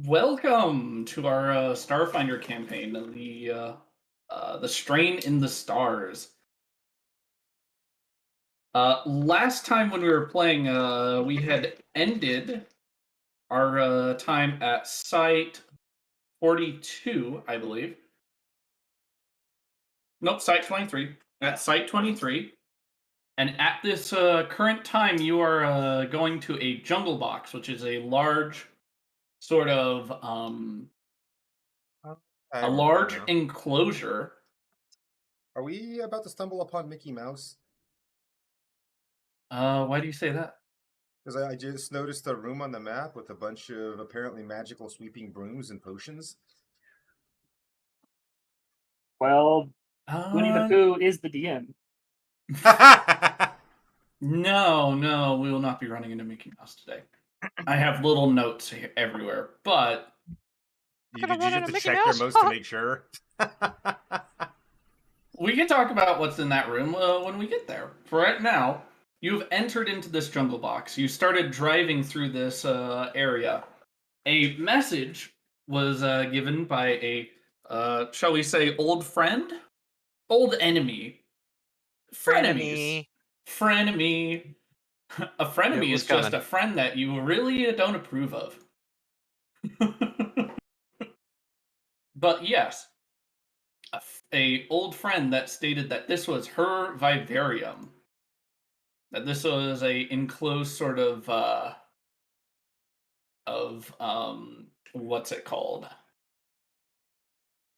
Welcome to our Starfinder campaign, the Strain in the Stars. Last time when we were playing, we had ended our time at Site 42, I believe. Nope, Site 23. At Site 23. And at this current time, you are going to a jungle box, which is a large sort of I a remember large now. enclosure. Are we about to stumble upon Mickey Mouse? Why do you say that? Because I just noticed a room on the map with a bunch of apparently magical sweeping brooms and potions. Well, Winnie the Uh, Pooh is the DM. no, we will not be running into Mickey Mouse today. I have little notes everywhere, but Did you have to check your mouse to make sure? we can talk about what's in that room when we get there. For right now, you've entered into this jungle box. You started driving through this area. A message was given by a, shall we say, old friend? Old enemy. Frenemies. Frenemy. Frenemy. A It frenemy was is just coming. a friend that you really don't approve of. But yes, a old friend that stated that this was her vivarium. That this was a enclosed sort of what's it called?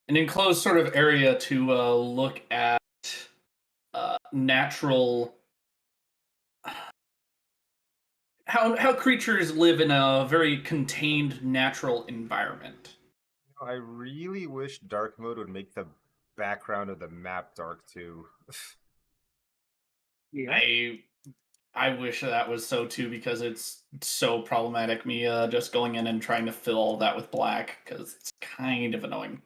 An enclosed sort of area to look at natural how creatures live in a very contained natural environment. I really wish dark mode would make the background of the map dark too. Yeah. I wish that was so too because it's so problematic. Me just going in and trying to fill all that with black because it's kind of annoying.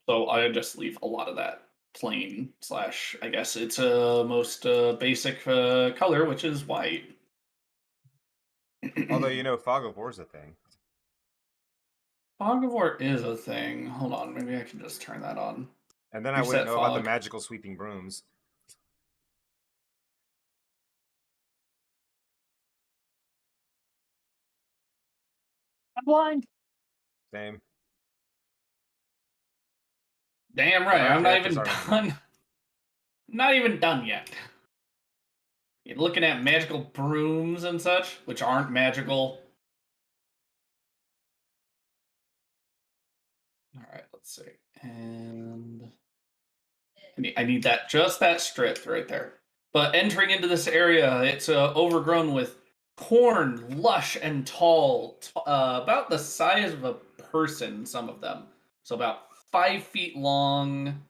So I just leave a lot of that plain slash. I guess it's a most basic color, which is white. Although, Fog of War's a thing. Fog of War is a thing. Hold on, maybe I can just turn that on. And then I wouldn't Reset know about the fog. magical sweeping brooms. I'm blind. Same. Damn And right, our I'm not characters even aren't done. Not even done yet. You're looking at magical brooms and such, which aren't magical. All right, let's see. And I need that just that strip right there. But entering into this area, it's overgrown with corn, lush and tall, about the size of a person. Some of them, so about 5 feet long,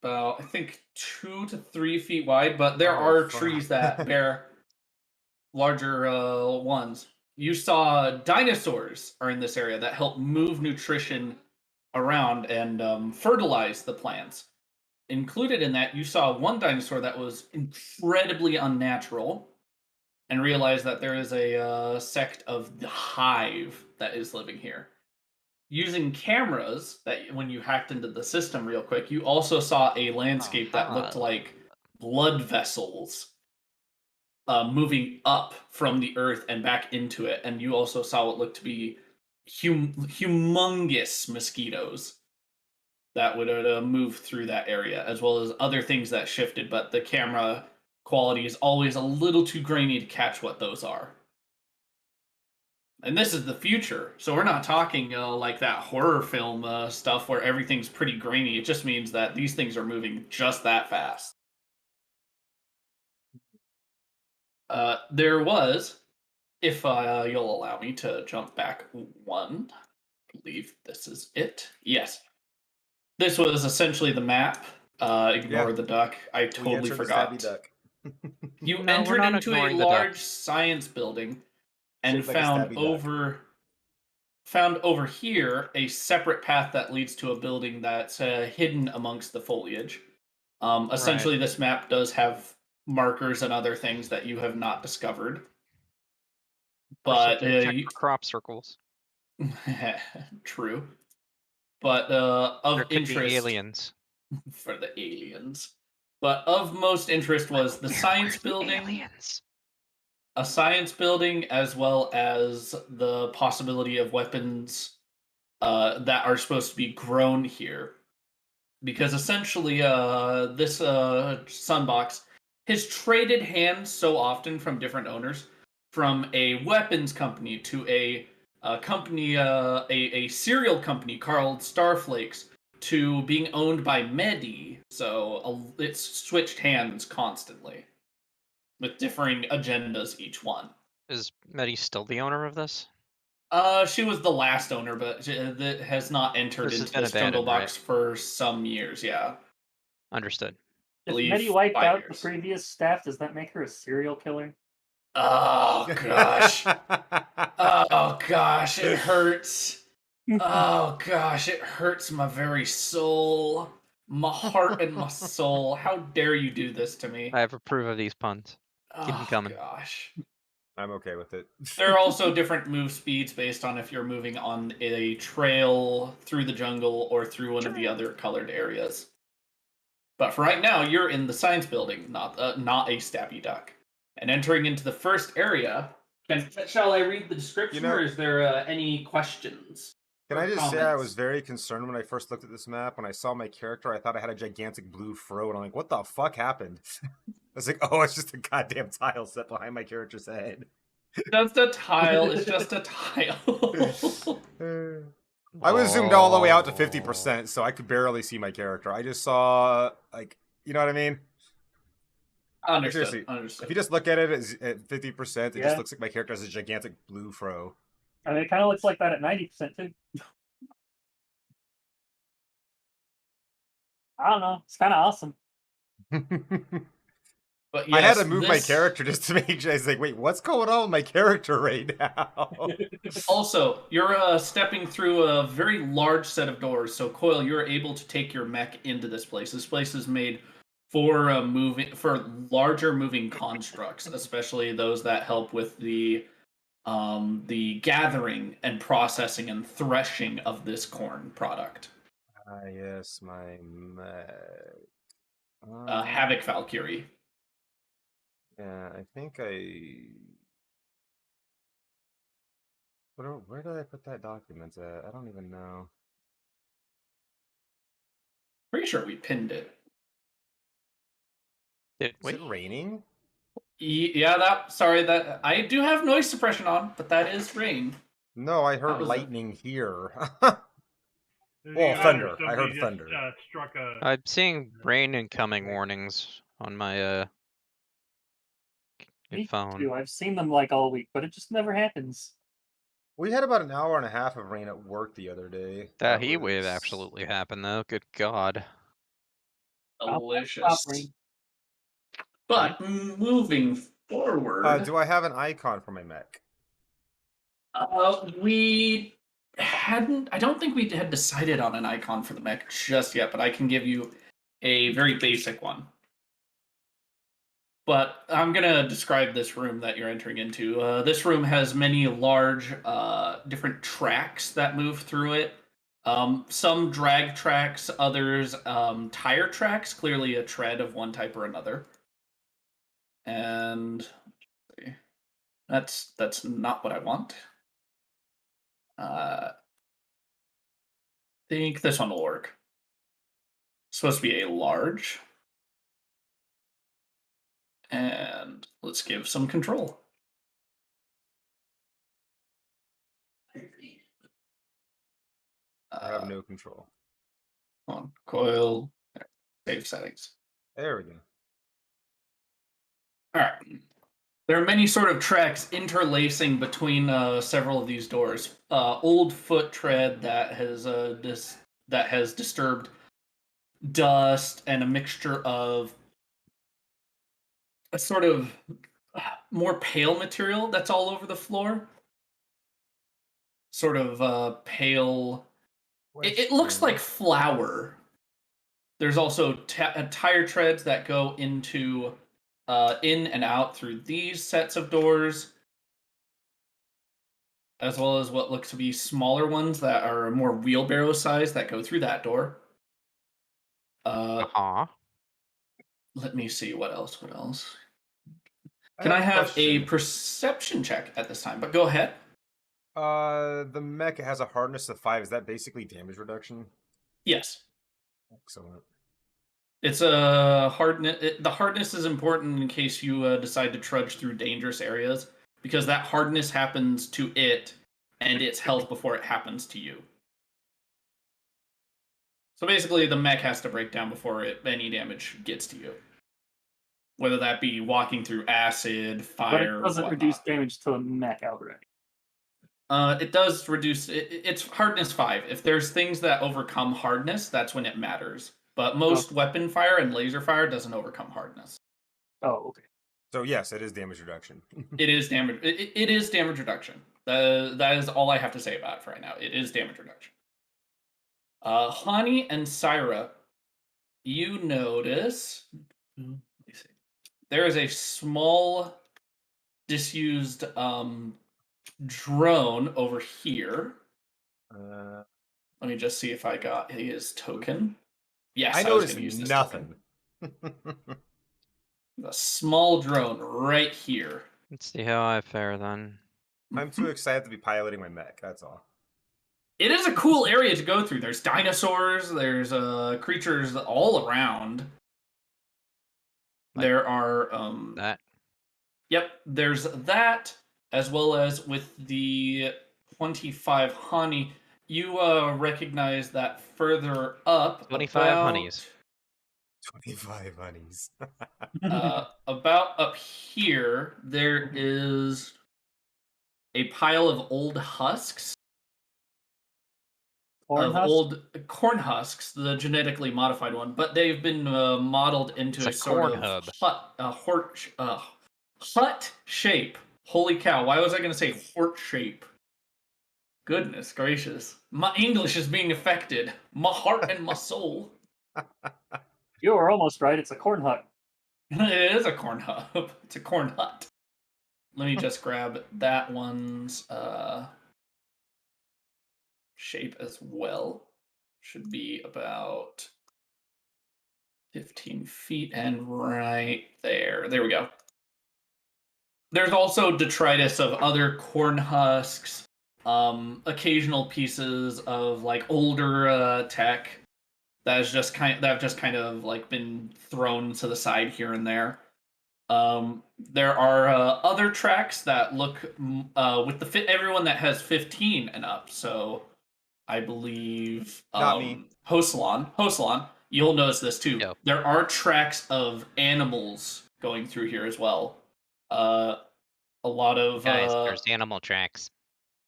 about I think 2 to 3 feet wide. But there Oh, are fuck. trees that bear larger ones. You saw dinosaurs are in this area that help move nutrition around and fertilize the plants. Included in that, you saw one dinosaur that was incredibly unnatural and realized that there is a sect of the hive that is living here. Using cameras, that when you hacked into the system real quick, you also saw a landscape that looked like blood vessels moving up from the earth and back into it. And you also saw what looked to be humongous mosquitoes that would move through that area, as well as other things that shifted. But the camera quality is always a little too grainy to catch what those are. And this is the future, so we're not talking like that horror film stuff where everything's pretty grainy. It just means that these things are moving just that fast. There was, if you'll allow me to jump back one, I believe this is it. Yes. This was essentially the map. Ignore Yeah. the duck. I We totally answered the stabby forgot. duck. You No, we're entered not into a ignoring the duck. large science building and Shaped like a found stabby duck. over here a separate path that leads to a building that's hidden amongst the foliage. Essentially, this map does have markers and other things that you have not discovered. but Check crop circles. true. But There of could be interest aliens. for the aliens. But of most interest was the science building. Aliens. A science building, as well as the possibility of weapons that are supposed to be grown here. Because essentially, this Sunbox has traded hands so often from different owners, from a weapons company to a company, a cereal company called Starflakes, to being owned by Medi. So it's switched hands constantly, with differing agendas each one. Is Medi still the owner of this? She was the last owner, but that has not entered This has into been this jungle abandoned, box right? for some years. Yeah, Understood. If believe Medi wiped 5 out the years. previous staff, does that make her a serial killer? Oh gosh. Oh gosh, it hurts. Oh gosh, it hurts my very soul. My heart and my soul. How dare you do this to me? I approve of these puns. Keep them Oh coming. gosh. I'm okay with it. There are also different move speeds based on if you're moving on a trail through the jungle or through one of the other colored areas. But for right now, you're in the science building, not a stabby duck. And entering into the first area, shall I read the description, or is there any questions? Can or I just say I was comments? very concerned when I first looked at this map. When I saw my character, I thought I had a gigantic blue fro, and I'm like, what the fuck happened? I was like, oh, it's just a goddamn tile set behind my character's head. Just a tile. It's just a tile. I was zoomed all the way out to 50%, so I could barely see my character. I just saw, like, you know what I mean? Understood. Seriously, Understood. if you just look at it at 50%, it Yeah. just looks like my character has a gigantic blue fro. I mean, it kind of looks like that at 90% too. I don't know. It's kind of awesome. But I had yes, to move my this- character just to make sure. I was like, wait, what's going on with my character right now? Also, you're stepping through a very large set of doors. So, Coil, you're able to take your mech into this place. This place is made for larger moving constructs, especially those that help with the gathering and processing and threshing of this corn product. Ah, yes, my mech. Havoc Valkyrie. Yeah, I think where did I put that document at? I don't even know. Pretty sure we pinned it. Did Is it we? raining? Yeah, sorry, that I do have noise suppression on, but that is rain. No, I heard was lightning here. There's Well, either thunder. I somebody heard just, thunder. struck a. I'm seeing rain incoming warnings on my Me phone. too. I've seen them like all week, but it just never happens. We had about an hour and a half of rain at work the other day. That heat wave was- absolutely happened though. Good God. Delicious. Stop rain. But moving forward, do I have an icon for my mech? we hadn't. I don't think we had decided on an icon for the mech just yet, but I can give you a very basic one. But I'm gonna describe this room that you're entering into. This room has many large, different tracks that move through it. Some drag tracks, others tire tracks. Clearly, a tread of one type or another. And that's not what I want. Think this one will work. It's supposed to be a large. And let's give some control. I have no control. On coil, save settings. There we go. All right. There are many sort of tracks interlacing between several of these doors. Old foot tread that has disturbed dust and a mixture of a sort of more pale material that's all over the floor. Sort of pale. It looks like flour. There's also tire treads that go into in and out through these sets of doors. as well as what looks to be smaller ones that are more wheelbarrow size that go through that door. Uh-huh. Let me see what else. What else? I Can I a have a question. perception check at this time? But go ahead. The mech has a hardness of 5. Is that basically damage reduction? Yes. Excellent. It's a hardness. The hardness is important in case you decide to trudge through dangerous areas, because that hardness happens to it and its health before it happens to you. So basically, the mech has to break down before any damage gets to you, whether that be walking through acid, But it fire, or doesn't reduce whatnot. damage to the mech outright. It does reduce. It's hardness 5. If there's things that overcome hardness, that's when it matters. But most weapon fire and laser fire doesn't overcome hardness. Oh, okay. So yes, it is damage reduction. It is damage. It is damage reduction. That is all I have to say about it for right now. It is damage reduction. Hani and Syra, you notice. Let me see. There is a small, disused drone over here. Uh, Let me just see if I got his token. Yes, I I was noticed going to use this nothing. token. A small drone right here. Let's see how I fare then. I'm too excited to be piloting my mech. That's all. It is a cool area to go through. There's dinosaurs. There's creatures all around. Like there are That. Yep, there's that, as well as with the 25 honey. You recognize that further up 25 honeys. 25 honeys. About up here, there is a pile of old husks. Corn Of husk? old corn husks, the genetically modified one, but they've been modeled into It's a a sort corn of hub. hut shape. Holy cow! Why was I going to say hort shape? Goodness gracious, my English is being affected. My heart and my soul. You were almost right. It's a corn hut. It is a corn hub. It's a corn hut. Let me just grab that one's shape as well. Should be about 15 feet and right there. There we go. There's also detritus of other corn husks, occasional pieces of like older tech that have just kind of like been thrown to the side here and there. There are other tracks that look with the fit everyone that has 15 and up. So I believe Not me. Hosalon, you'll notice this too. Yep. There are tracks of animals going through here as well. A lot of Guys, there's animal tracks.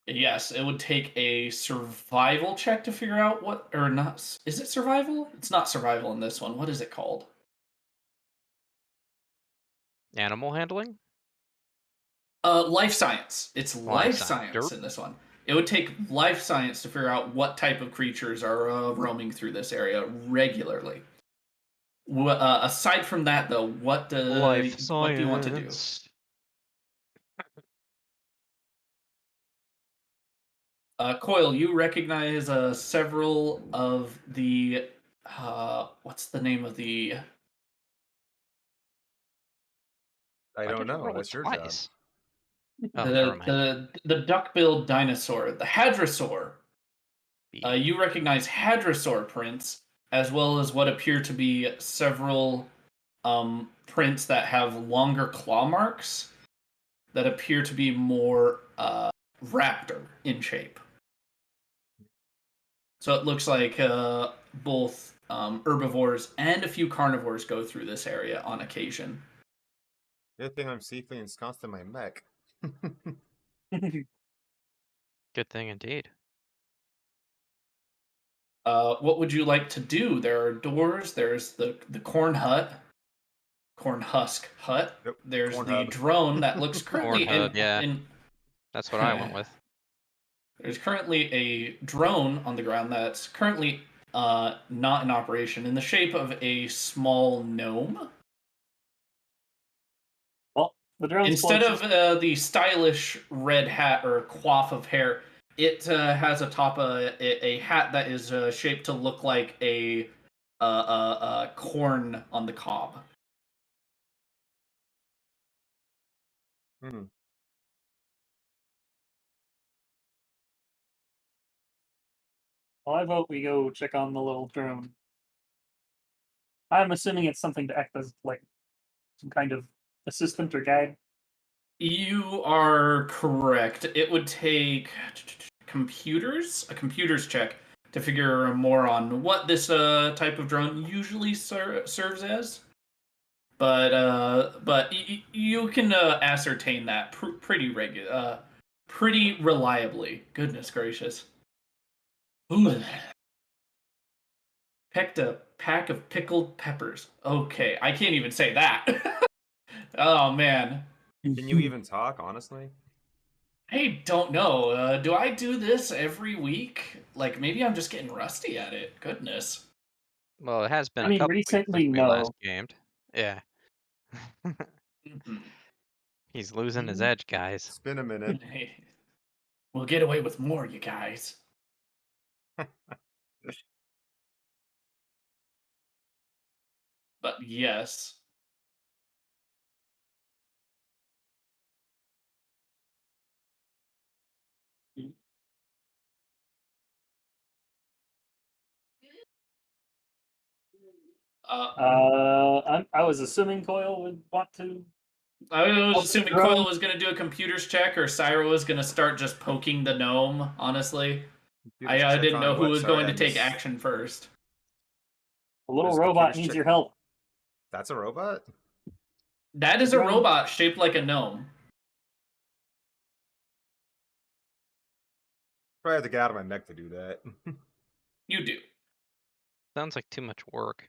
yes, it would take a survival check to figure out what or not. Is it survival? It's not survival in this one. What is it called? Animal handling? Life science. It's life science. science in this one. It would take life science to figure out what type of creatures are roaming through this area regularly. Aside from that, though, what do you want to do? Coil, you recognize several of the what's the name of the I Why don't did I know. roll That's your job. twice? Oh, never mind. the duck-billed dinosaur, the hadrosaur. You recognize hadrosaur prints as well as what appear to be several prints that have longer claw marks that appear to be more raptor in shape. So it looks like both herbivores and a few carnivores go through this area on occasion. Good thing I'm safely ensconced in my mech. Good thing indeed. What would you like to do? There are doors. There's the corn husk hut. Yep, There's corn the hub. drone that looks currently Corn hub, yeah. in. That's what I went with. There's currently a drone on the ground that's currently not in operation in the shape of a small gnome. Well, The drone's Instead closest. of the stylish red hat or coif of hair, it has atop a hat that is shaped to look like a corn on the cob. Hmm. Well, I vote we go check on the little drone. I'm assuming it's something to act as like some kind of assistant or guide. You are correct. It would take a computer's check to figure more on what this type of drone usually serves as. But you can ascertain that pretty reliably. Goodness gracious. Ooh. Picked a pack of pickled peppers. Okay, I can't even say that. Oh man. Can you even talk, honestly? I don't know. Do I do this every week? Like, maybe I'm just getting rusty at it. Goodness. Well, it has been I a mean, couple weeks recently, since we last no. gamed. Yeah. Mhm. He's losing his edge, guys. It's been a minute. Hey, we'll get away with more, you guys. But yes. I was assuming Coil would want to. I was Help the assuming drone. Coil was going to do a computer's check or Syra was going to start just poking the gnome, honestly. I Computer's check didn't know on who what? was Sorry, going I to take missed. action first. The little Does robot computers needs check- your help. That's a robot? That is The a drone- robot shaped like a gnome. Probably have to get out of my mech to do that. You do. Sounds like too much work.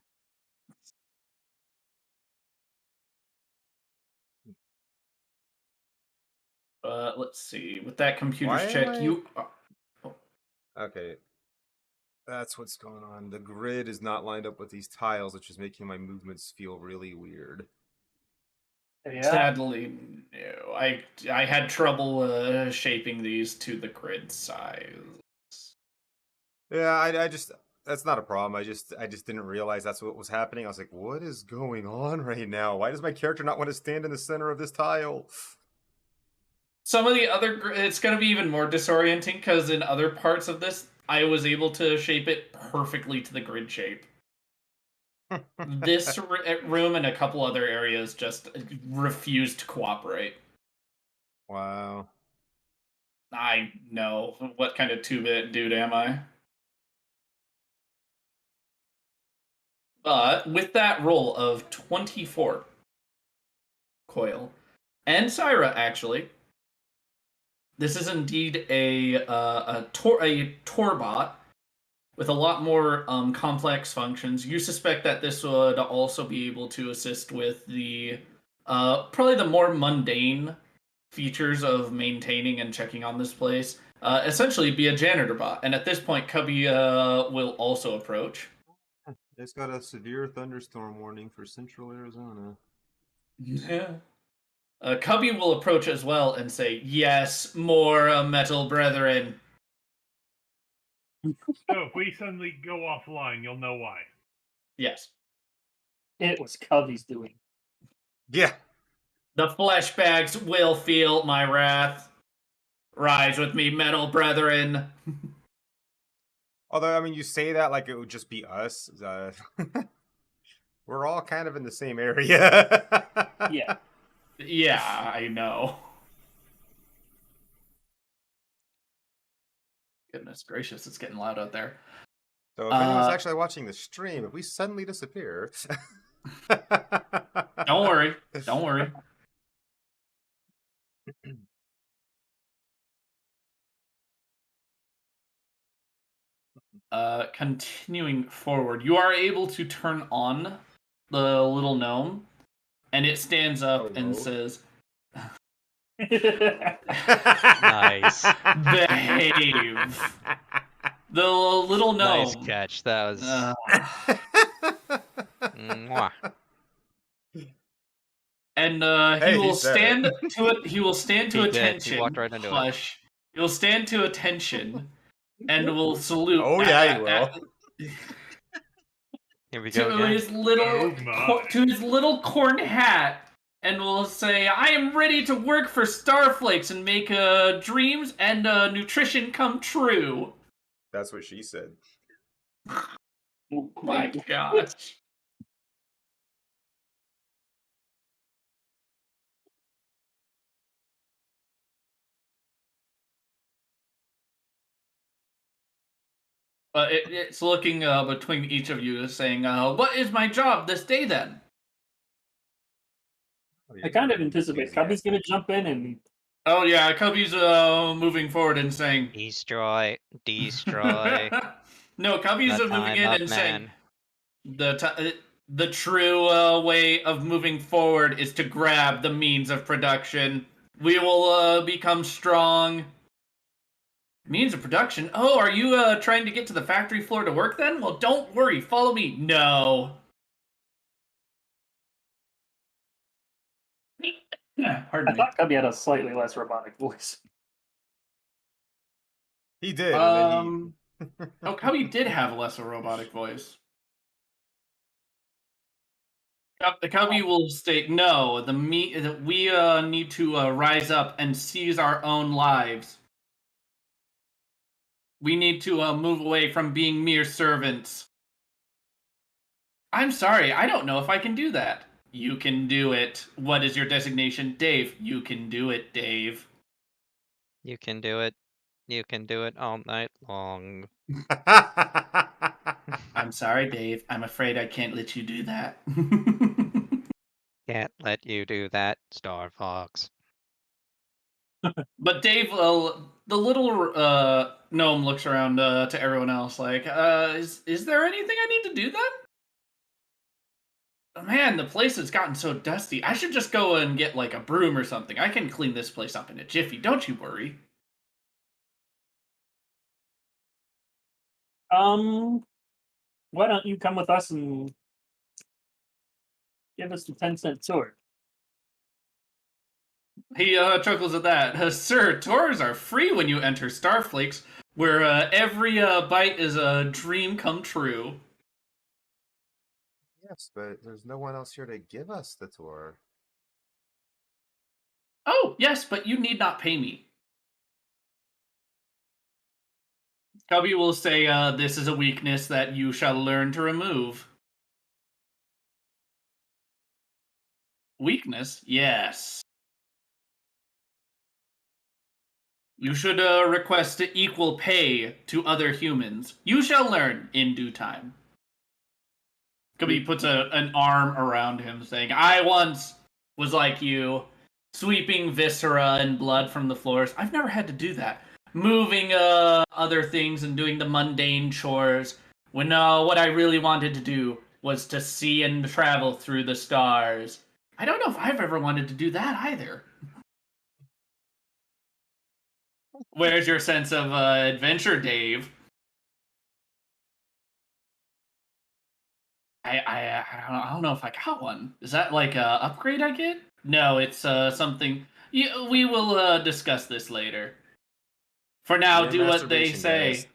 Let's see. With that computer's Why am check, I- you. Okay. That's what's going on. The grid is not lined up with these tiles, which is making my movements feel really weird. Yeah. Sadly, no. I had trouble shaping these to the grid size. Yeah, I just that's not a problem. I just didn't realize that's what was happening. I was like, what is going on right now? Why does my character not want to stand in the center of this tile? Some of the other, it's going to be even more disorienting because in other parts of this, I was able to shape it perfectly to the grid shape. This room and a couple other areas just refused to cooperate. Wow. I know. What kind of 2-bit dude am I? But with that roll of 24, Coil, and Syra, actually, this is indeed a Torbot with a lot more complex functions. You suspect that this would also be able to assist with the probably the more mundane features of maintaining and checking on this place. Essentially, be a janitor bot. And at this point, Cubby will also approach. It's got a severe thunderstorm warning for central Arizona. Yeah. Cubby will approach as well and say, "Yes, more metal brethren." So if we suddenly go offline, you'll know why. Yes. It was Cubby's doing. Yeah. The flesh bags will feel my wrath. Rise with me, metal brethren. Although, I mean, you say that like it would just be us. We're all kind of in the same area. Yeah. Yeah, I know. Goodness gracious, it's getting loud out there. So if anyone's actually watching the stream, if we suddenly disappear... Don't worry. Don't worry. Continuing forward, you are able to turn on the little gnome, and it stands up and Hello? says, Nice. "Behave." The little gnome. Nice catch. That was. Uh, Mwah. and Hey, he he will said it. stand to it. He will stand to He did. attention. He walked right into it. Hush. He will stand to attention and will salute. Oh yeah, he will. Here we go To again. his little Oh my. to his little corn hat, and will say, "I am ready to work for Starflakes and make dreams and nutrition come true." That's what she said. Oh my gosh. But it's looking between each of you, saying, "What is my job this day then?" I kind of anticipate Cubby's gonna jump in and Oh yeah, Cubby's moving forward and saying, Destroy. Destroy. "No, Cubby's The moving time in up, and saying man. the true way of moving forward is to grab the means of production. We will become strong." Means of production? Oh, are you trying to get to the factory floor to work then? Well, don't worry. Follow me. No. I Pardon me. thought Cubby had a slightly less robotic voice. He did, and then he. Oh, Cubby did have a less robotic voice. Cubby will state, no, we need to rise up and seize our own lives. We need to move away from being mere servants. I'm sorry, I don't know if I can do that. You can do it. What is your designation? Dave. You can do it, Dave. You can do it. You can do it all night long. I'm sorry, Dave. I'm afraid I can't let you do that. Can't let you do that, Star Fox. But Dave, the little gnome looks around to everyone else like, is there anything I need to do then? Man, the place has gotten so dusty. I should just go and get like a broom or something. I can clean this place up in a jiffy. Don't you worry. Why don't you come with us and give us the 10-cent sword? He chuckles at that. Sir, tours are free when you enter Starflakes, where every bite is a dream come true. Yes, but there's no one else here to give us the tour. Oh, yes, but you need not pay me. Cubby will say, this is a weakness that you shall learn to remove. Weakness? Yes. You should request equal pay to other humans. You shall learn in due time. Cubby puts an arm around him, saying, I once was like you, sweeping viscera and blood from the floors. I've never had to do that. Moving other things and doing the mundane chores. When what I really wanted to do was to see and travel through the stars. I don't know if I've ever wanted to do that either. Where's your sense of adventure, Dave? I don't know if I got one. Is that like a upgrade I get? No, it's something. We will discuss this later. For now, Your do what they masturbation say. days.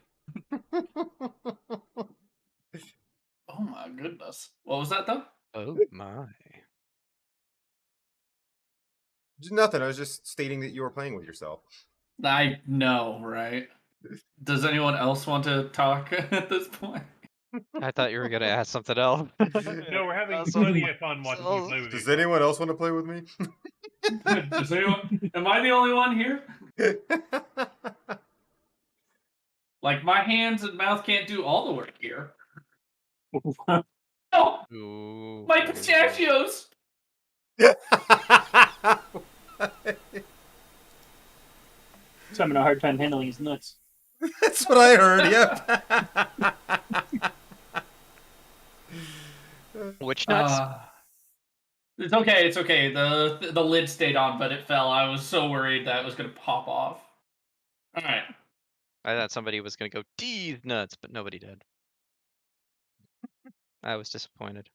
Oh my goodness. What was that though? Oh my. Nothing. I was just stating that you were playing with yourself. I know, right? Does anyone else want to talk at this point? I thought you were gonna ask something else. No, we're having That's plenty what- of fun watching you play with Does yourself. anyone else want to play with me? Does anyone? Am I the only one here? Like my hands and mouth can't do all the work here. Oh, Ooh. my pistachios! He's having a hard time handling his nuts. That's what I heard. Yep. Which nuts? It's okay. It's okay. The lid stayed on, but it fell. I was so worried that it was gonna pop off. All right. I thought somebody was gonna go these nuts, but nobody did. I was disappointed.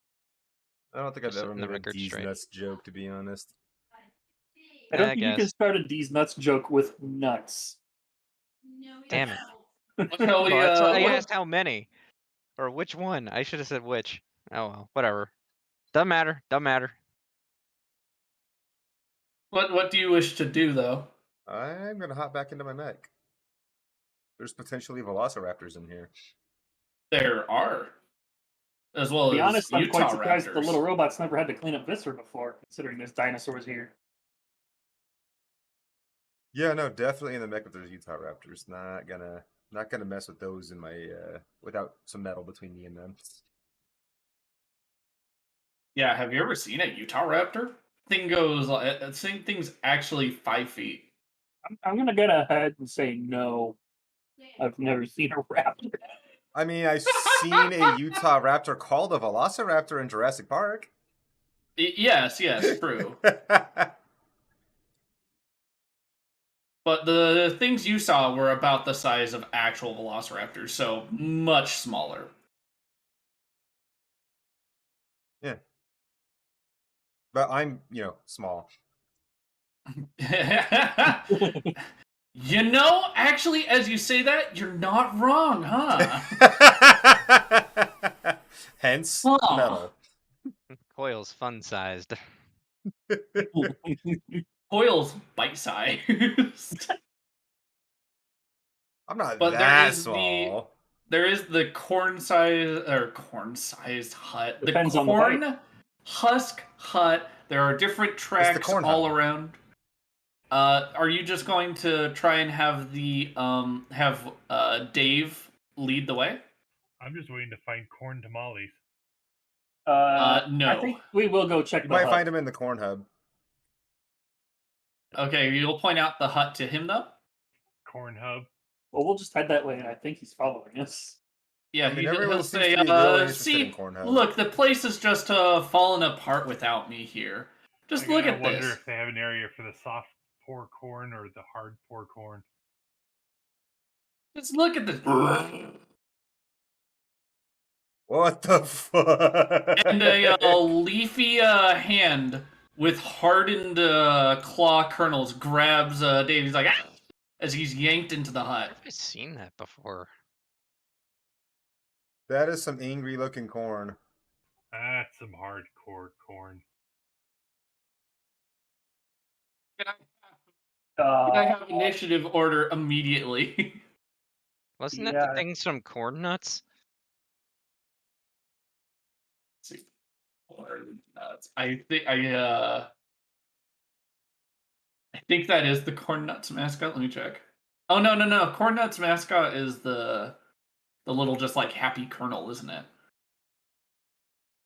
I don't think I've Just ever setting the made a record D's straight. nuts joke, to be honest. I don't I think you can guess. start a D's nuts joke with nuts. Damn it. What shall we? Well, that's why I What, asked how many. Or which one. I should have said which. Oh well, whatever. Doesn't matter. Doesn't matter. what do you wish to do though? I'm gonna hop back into my mech. There's potentially velociraptors in here. There are, as To well be as honest, I'm quite Utah surprised raptors. the little robots never had to clean up Viscera before, considering there's dinosaurs here. Yeah, no, definitely in the mech if there's Utah raptors. Not gonna mess with those in my without some metal between me and them. Yeah, have you ever seen a Utah raptor? Thing goes, thing's actually 5 feet. I'm gonna go ahead and say no. I've never seen a raptor. I mean, I've seen a Utah raptor called a velociraptor in Jurassic Park. Yes, true. But the things you saw were about the size of actual velociraptors, so much smaller. Yeah. But I'm, small. Actually, as you say that, you're not wrong, huh? Hence, Huh. metal. Coil's fun sized. Coil's bite-sized. I'm not But that small. there is the corn-sized hut. Depends the on the corn husk hut. There are different tracks corn all hut. around. Are you just going to try and have Dave lead the way? I'm just waiting to find corn tamales. No. I think we will go check You the might hut. find him in the corn hub. Okay, you'll point out the hut to him though. Corn hub. Well, we'll just head that way, and I think he's following us. Yeah, I mean, he'll everyone seems say, to be really interested "See, in corn hub." look, the place is just fallen apart without me here. Just look at I wonder this." if they have an area for the soft poor corn or the hard poor corn. Just look at this. What the fuck? And a leafy hand with hardened claw kernels grabs Dave. He's like, "Ah!" as he's yanked into the hut. I've seen that before. That is some angry looking corn. That's some hardcore corn. Can I Uh, have initiative order immediately? Wasn't that Yeah. the things from Corn Nuts? Let's see. Corn nuts. I think that is the Corn Nuts mascot. Let me check. Oh no. Corn Nuts mascot is the little just like happy kernel, isn't it?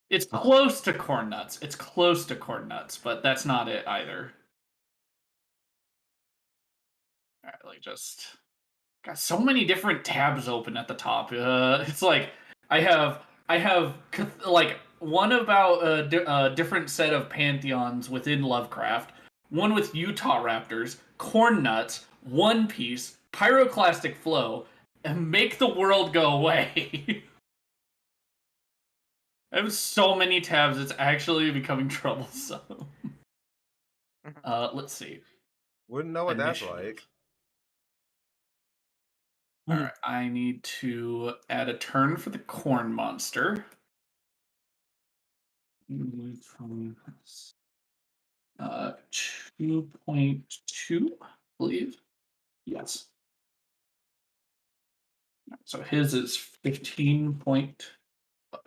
It's close to Corn Nuts. It's close to Corn Nuts, but that's not it either. All right, like just got so many different tabs open at the top. It's like I have like one about a different set of pantheons within Lovecraft, one with Utah raptors, corn nuts, One Piece, pyroclastic flow, and make the world go away. I have so many tabs, it's actually becoming troublesome. Let's see. Wouldn't know what that's Initiative. like. Alright, I need to add a turn for the corn monster. 2.2, I believe. Yes. So his is 15.02.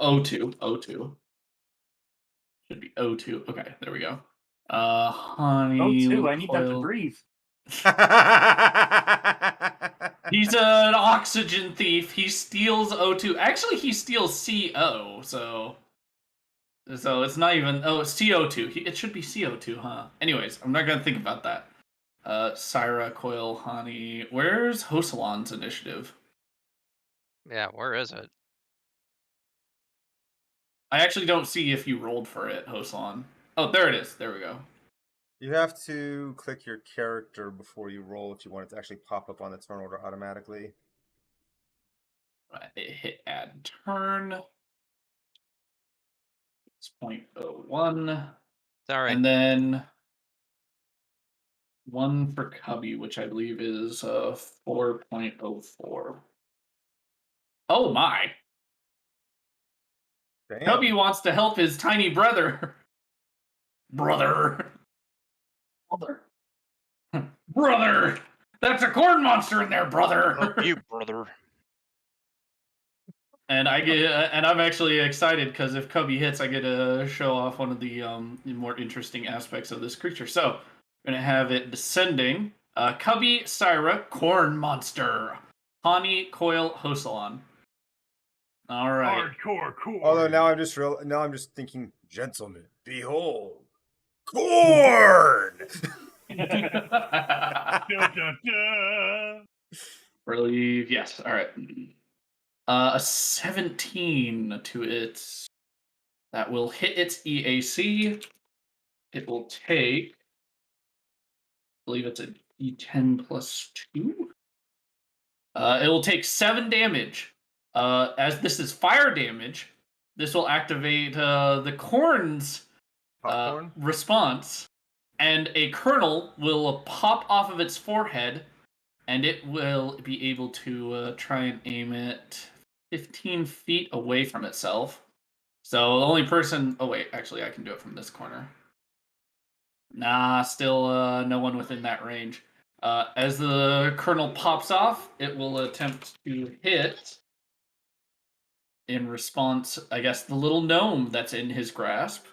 02. Should be 02. Okay, there we go. Honey. Oh, I need that to coil. breathe. He's an oxygen thief. He steals O2. Actually, he steals CO, so it's not even... Oh, it's CO2. It should be CO2, huh? Anyways, I'm not going to think about that. Syra, Coil, Hani... Where's Hosalon's initiative? Yeah, where is it? I actually don't see if you rolled for it, Hosalon. Oh, there it is. There we go. You have to click your character before you roll if you want it to actually pop up on the turn order automatically. Right, hit add turn. 4.01. It's all right. And then 1 for Cubby, which I believe is 4.04. Oh my. Damn. Cubby wants to help his tiny brother. Brother. Brother. That's a corn monster in there, brother. Help you, brother. And I'm actually excited because if Cubby hits, I get to show off one of the more interesting aspects of this creature. So I'm gonna have it descending. Cubby, Syra, corn monster, Hani, Coil, Hosalon. All right. Hardcore core. Although now I'm just thinking, gentlemen, behold, corn. Dun, dun, dun. Believe yes. All right. A 17 to its. That will hit its EAC. It will take. I believe it's a D10 plus 2. It will take 7 damage. As this is fire damage, this will activate the corn's Popcorn. response, and a kernel will pop off of its forehead, and it will be able to try and aim it 15 feet away from itself. So the only person. Oh wait, actually, I can do it from this corner. Nah, still no one within that range. As the kernel pops off, it will attempt to hit. In response, I guess the little gnome that's in his grasp.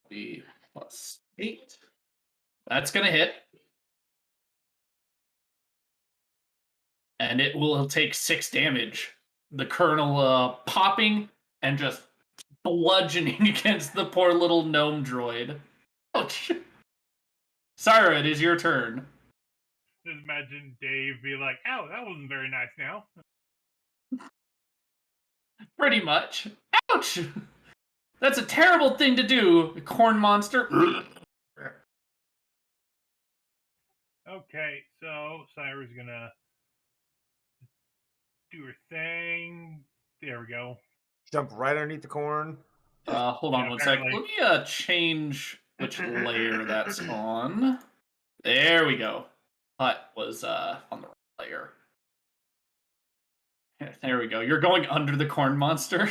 Be plus 8. That's gonna hit. And it will take 6 damage. The kernel popping and just bludgeoning against the poor little gnome droid. Ouch. Syra, it is your turn. Just imagine Dave be like, "Ow, that wasn't very nice." Now, Pretty much. Ouch! That's a terrible thing to do, corn monster. okay, so Cyra's gonna do her thing. There we go. Jump right underneath the corn. Hold on Yeah, one sec. apparently. Let me change which layer that's on. There we go. Hut was on the right layer. There we go. You're going under the corn monster.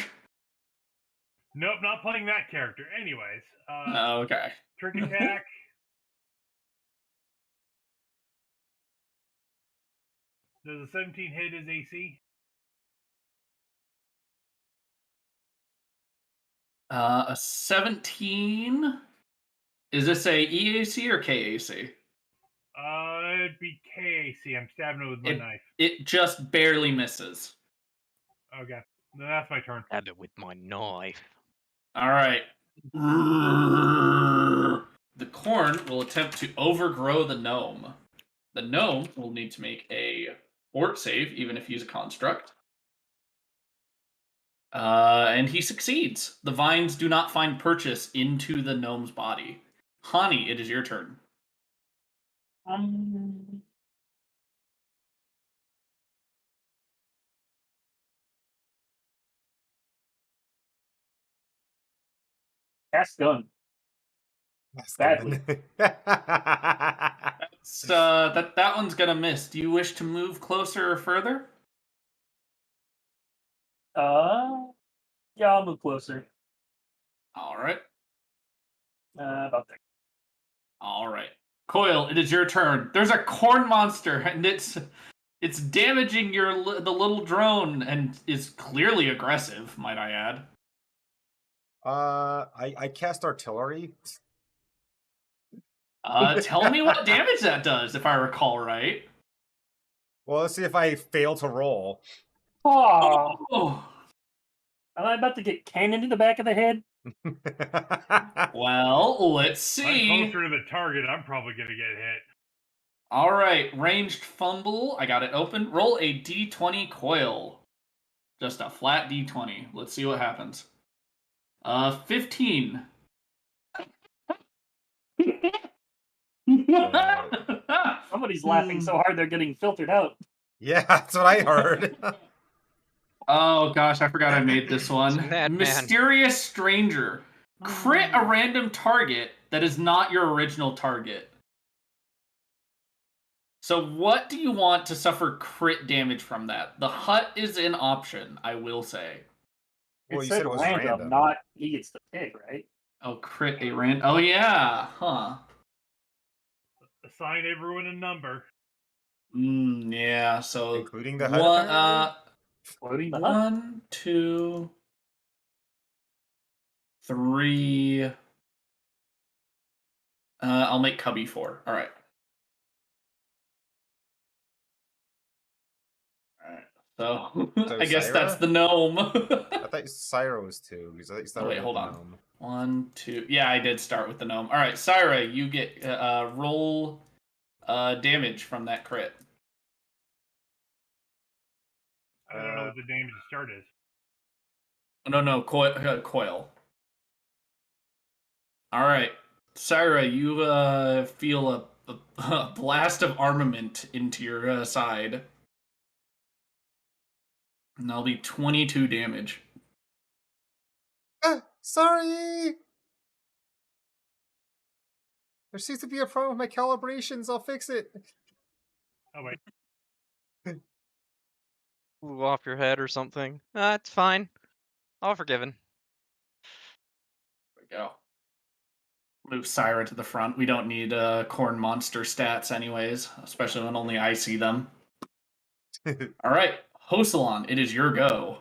Nope, not playing that character. Anyways, Okay. trick attack. Does a 17 hit his AC? A 17. Is this a EAC or KAC? It'd be KAC. I'm stabbing it with my knife. It just barely misses. Okay, then that's my turn. Stab it with my knife. All right. The corn will attempt to overgrow the gnome. The gnome will need to make a fort save, even if he's a construct. And he succeeds. The vines do not find purchase into the gnome's body. Hani, it is your turn. Cast gun. Badly. That one's gonna miss. Do you wish to move closer or further? Yeah, I'll move closer. All right. About there. All right. Coil, it is your turn. There's a corn monster, and it's damaging the little drone, and is clearly aggressive. Might I add? I cast artillery. Tell me what damage that does, if I recall right. Well, let's see if I fail to roll. Oh, am I about to get cannoned in the back of the head? Well, let's I'm see. closer to the target. I'm probably gonna get hit. All right, ranged fumble. I got it open. Roll a d20 coil. Just a flat d20. Let's see what happens. 15. Somebody's laughing so hard they're getting filtered out. Yeah, that's what I heard. Oh gosh, I forgot I made this one. Madman. Mysterious stranger. crit a random target that is not your original target. So what do you want to suffer crit damage from that? The hut is an option, I will say. Well, It you said said it was random. not he gets to pick, right? Oh, crit a random. Oh yeah, huh? Assign everyone a number. Yeah. So Including the hut, apparently? Floating the hut. 1, 2, 3. I'll make Cubby 4. All right. So So I guess that's Syra? the gnome. I thought Syra was 2, because I thought you Oh started wait, with hold the on. gnome. 1, 2. Yeah, I did start with the gnome. All right, Syra, you get roll damage from that crit. I don't know what the damage to start is. No, coil. All right, Syra, you feel a blast of armament into your side, and that'll be 22 damage. Sorry! There seems to be a problem with my calibrations. I'll fix it. Oh wait, Flew off your head or something. It's fine. All forgiven. There we go. Move Syra to the front. We don't need corn monster stats anyways, especially when only I see them. All right, Hosalon, it is your go.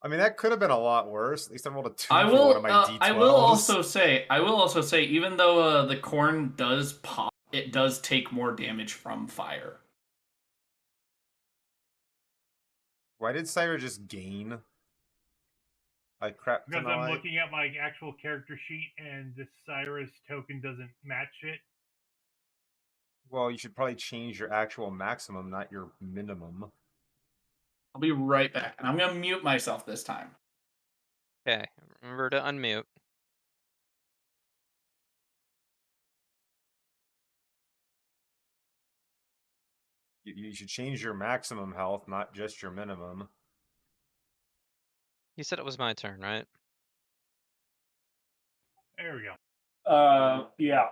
I mean, that could have been a lot worse. At least I rolled a 2 I for one will. of my D12s. I will also say, even though the corn does pop, it does take more damage from fire. Why did Syra just gain? Like crap because I'm tonight? looking at my actual character sheet and the Cyrus token doesn't match it. Well, you should probably change your actual maximum, not your minimum. I'll be right back, and I'm gonna mute myself this time. Okay, remember to unmute. You should change your maximum health, not just your minimum. You said it was my turn, right? There we go. Yeah.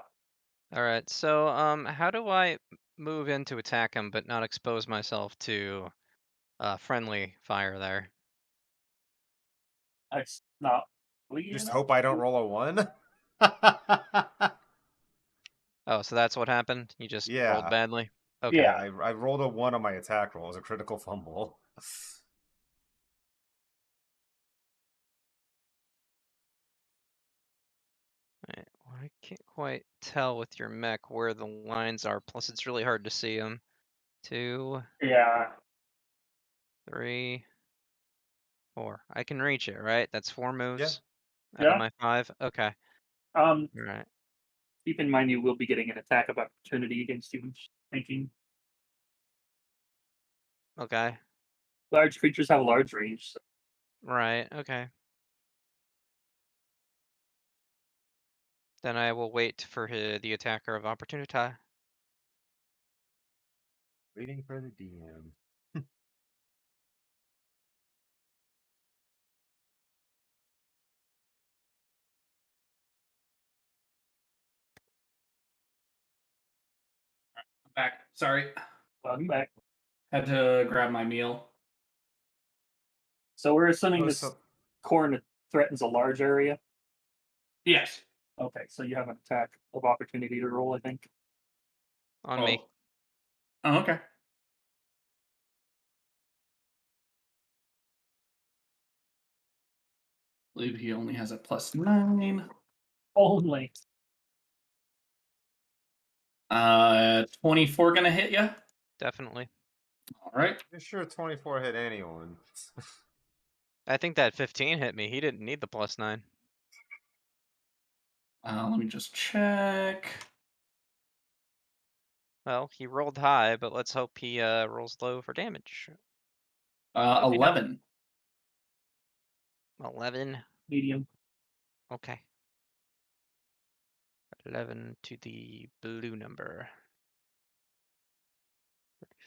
All right. So, how do I move in to attack him but not expose myself to friendly fire there? That's not. Leading Just up hope I don't to- roll a 1. Oh, so that's what happened? You just rolled Yeah. badly? Okay. Yeah. I rolled a 1 on my attack roll. It was a critical fumble. Alright, well, I can't quite tell with your mech where the lines are. Plus, it's really hard to see them. 2, Yeah. 3, 4. I can reach it, right? That's 4 moves out Yeah. of my 5. Okay. Um. All right. Keep in mind you will be getting an attack of opportunity against you. Thinking Okay. large creatures have a large range. So Right. Okay. Then I will wait for the attacker of opportunity. Waiting for the DM. I'm back. Sorry, welcome back. had to grab my meal. So we're assuming Oh, this so corn threatens a large area. Yes. Okay, so you have an attack of opportunity to roll, I think. On me. Oh, okay. I believe he only has a +9. Only. 24 gonna hit you. Definitely. All right. you're sure 24 hit anyone. I think that 15 hit me. He didn't need the +9. Let me just check. Well, he rolled high, but let's hope he rolls low for damage. Hope he don't. 11. 11. Medium. Okay. 11 to the blue number.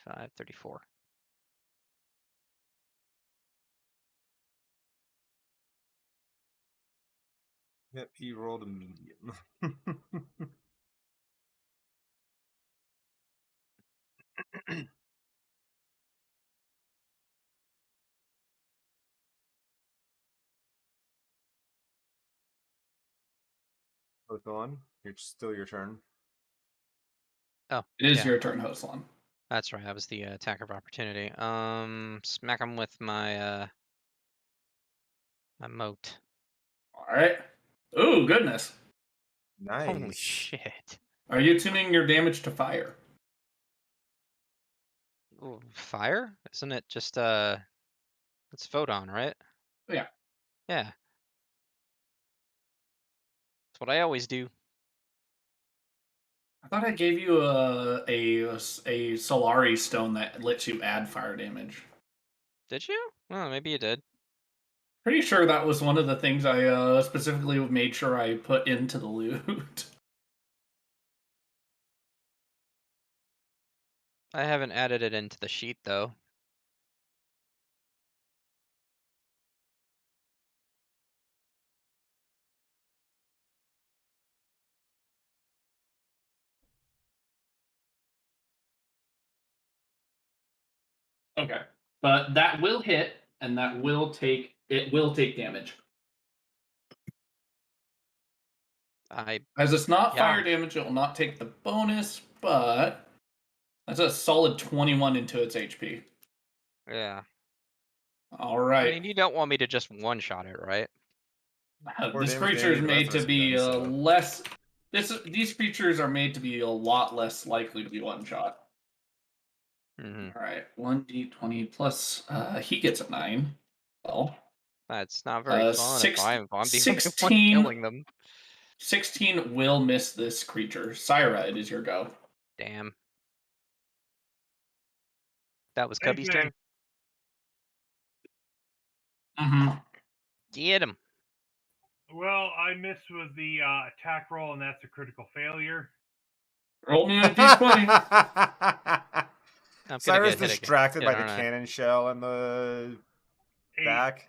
35, 34. Yep, he rolled a medium. Both on. It's still your turn. Oh, It is yeah, your turn, Hoslan. that's right. That was the attack of opportunity. Smack him with my my moat. All right. Ooh, goodness. Nice. Holy shit! Are you tuning your damage to fire? Ooh, fire? Isn't it just it's photon, right? Yeah. Yeah. That's what I always do. I thought I gave you a Solari stone that lets you add fire damage. Did you? Well, maybe you did. Pretty sure that was one of the things I specifically made sure I put into the loot. I haven't added it into the sheet though. Okay. But that will hit, and that will take damage. As it's not Yeah. fire damage, it will not take the bonus, but that's a solid 21 into its HP. Yeah. All I right. mean, you don't want me to just one-shot it, right? More This damage creature than is any of the made rest of to us have be done, so. less. These creatures are made to be a lot less likely to be one shot. Mm-hmm. All right, 1d20 plus. He gets a 9. Well, That's not very fun if I'm the only one 16 killing them. 16 will miss this creature. Syra, it is your go. Damn. That was Same Cubby's thing. turn. Mm-hmm. Get him. Well, I missed with the attack roll, and that's a critical failure. Roll me a d20. I'm gonna Cyrus get hit distracted again, by the aren't I? cannon shell and the 8. back.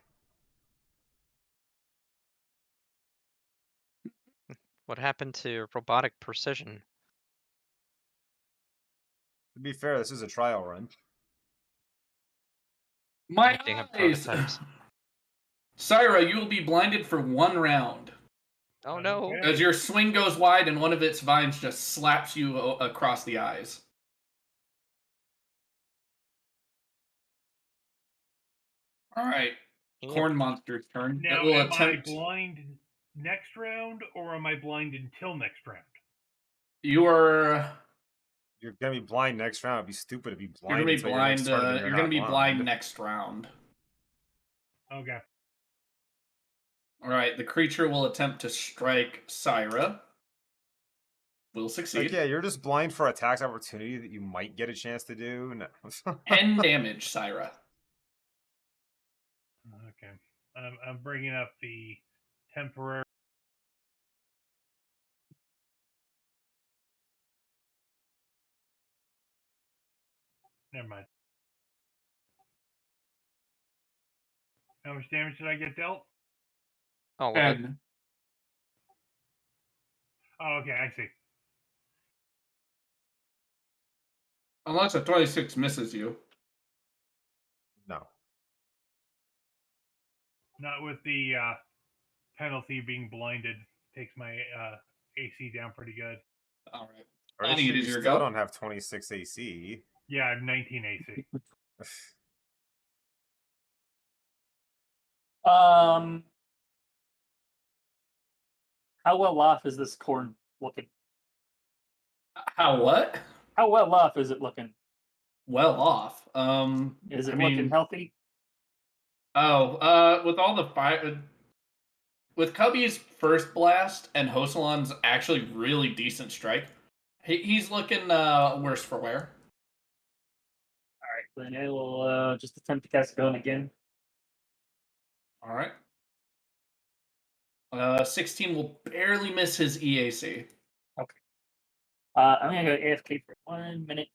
What happened to robotic precision? To be fair, this is a trial run. My They have eyes. prototypes. Syra, you will be blinded for 1 round. Oh no. Okay. As your swing goes wide and one of its vines just slaps you across the eyes. All right, Yep. Corn Monster's turn. Now, It will am attempt. I blind next round, or am I blind until next round? You are. You're gonna be blind next round. It'd be stupid to be You're blind gonna be until your next blind. turn. And then You're gonna not be blind next round. Okay. All right, the creature will attempt to strike Syra. Will succeed. Like, yeah, you're just blind for a tax opportunity that you might get a chance to do. No. 10 damage, Syra. Okay. I'm bringing up the temporary. Never mind. How much damage did I get dealt? All of it. 10. Oh, okay, I see. Unless a 26 misses you. No. Not with the penalty being blinded. Takes my AC down pretty good. All right. Pretty Bonnie, sure it you is your still go. don't have 26 AC. Yeah, I have 19 AC. How well off is this corn looking? How what? How well off is it looking? Well off. Is it I looking mean, healthy? with all the fire, with Cubby's first blast and Hosalan's actually really decent strike, he's looking worse for wear. All right, then I will just attempt to cast Gun again. All right. 16 will barely miss his EAC. Okay. I'm gonna go AFK for 1 minute.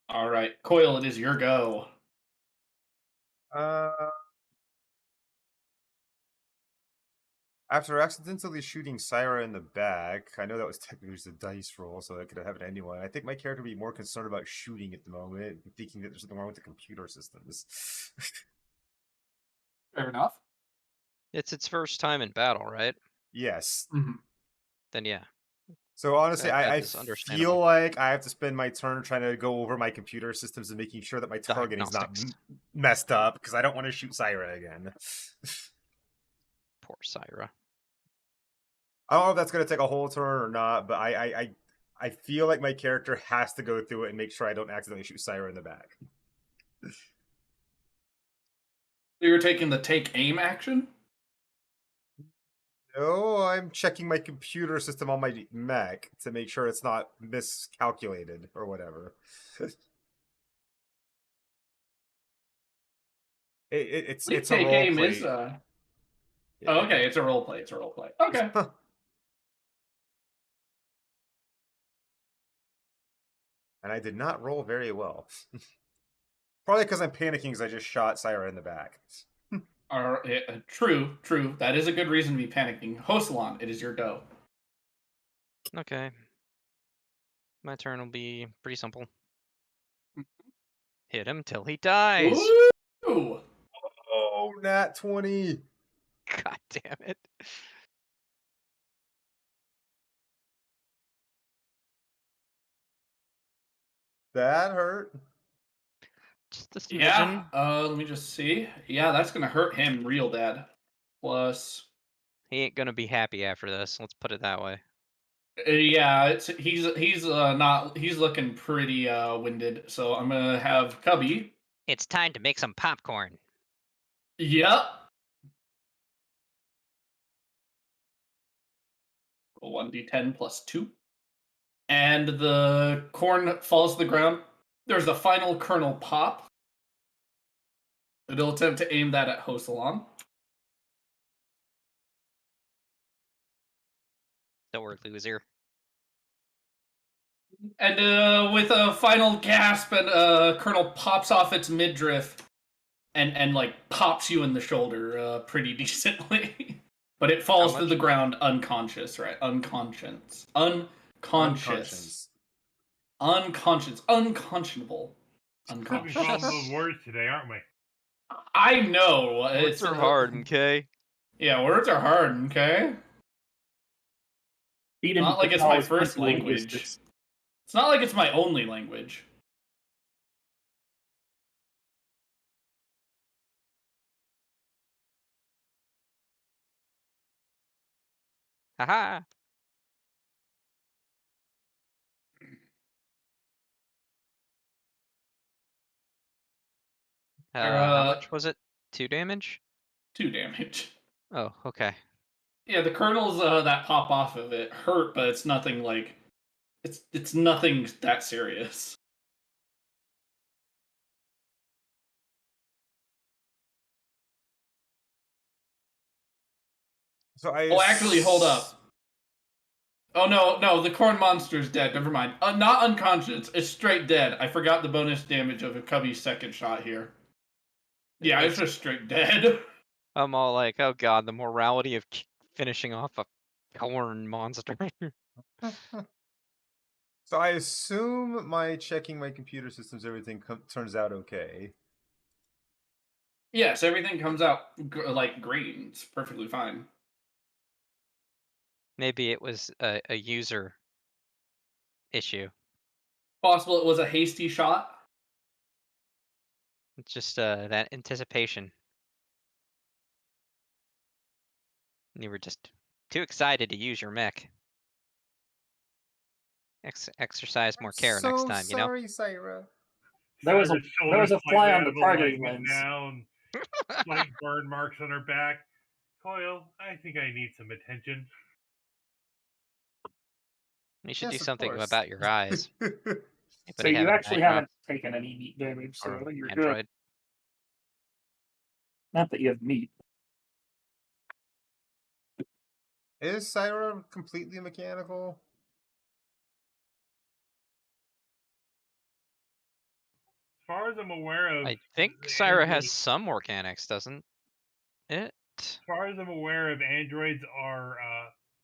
All right, Coil, it is your go. Uh, After accidentally shooting Syra in the back, I know that was technically just a dice roll, so that could have happened to anyone. I think my character would be more concerned about shooting at the moment, thinking that there's something wrong with the computer systems. Fair enough. It's its first time in battle, right? Yes. Mm-hmm. Then yeah. So honestly, That I is feel understandable. like I have to spend my turn trying to go over my computer systems and making sure that my targeting is not Diagnostics. messed up, because I don't want to shoot Syra again. Poor Syra. I don't know if that's going to take a whole turn or not, but I feel like my character has to go through it and make sure I don't accidentally shoot Syra in the back. You're taking the take aim action? No, I'm checking my computer system on my Mac to make sure it's not miscalculated or whatever. It's I believe a take role aim play. is Yeah. Oh, okay, it's a role play. It's a role play. Okay. And I did not roll very well. Probably because I'm panicking because I just shot Syra in the back. True, true. That is a good reason to be panicking. Hosalon, it is your go. Okay. My turn will be pretty simple. Hit him till he dies. Ooh! Oh, nat 20. God damn it. That hurt. Just a Yeah, smidgen. let me just see. Yeah, that's gonna hurt him real bad. Plus, He ain't gonna be happy after this. Let's put it that way. yeah, he's looking pretty winded. So I'm gonna have Cubby. It's time to make some popcorn. Yep. 1d10 plus 2. And the corn falls to the ground. There's a final kernel pop. It'll attempt to aim that at Hosalon. Don't worry, loser. And with a final gasp, and kernel pops off its midriff and like pops you in the shoulder pretty decently. But it falls to much? the ground unconscious, right? Unconscious. Unconscious. Unconscionable. Having problems Unconscious. with words today, aren't we? I know. Words are hard, okay? Yeah, words are hard, okay? Feed into Not like it's my college first principal language. linguistics. It's not like it's my only language. Haha. How much was it? 2 damage? 2 damage. Oh, okay. Yeah, the kernels that pop off of it hurt, but it's nothing like it's nothing that serious. So I. Oh, actually, hold up. Oh no, the corn monster's dead. Never mind. Not unconscious. It's straight dead. I forgot the bonus damage of a Cubby's second shot here. Yeah, it's just straight dead. I'm all like, oh god, the morality of finishing off a corn monster. So I assume my checking my computer systems, everything turns out okay. Yes, everything comes out like green. It's perfectly fine. Maybe it was a user issue. Possible it was a hasty shot. It's just that anticipation. You were just too excited to use your mech. Exercise more care next time, you know? Sorry, Syra. There was a Sarah's shoulders fly slightly on out the of targeting alignment lens. Down, slight burn marks on her back. Coil, I think I need some attention. You should Yes, do of something course. about your eyes. So Anybody you have an actually eye drop haven't taken any meat damage, so or you're good. Android? Not that you have meat. Is Syra completely mechanical? As far as I'm aware of, I think the Syra has Android- some organics, doesn't it? As far as I'm aware of, androids are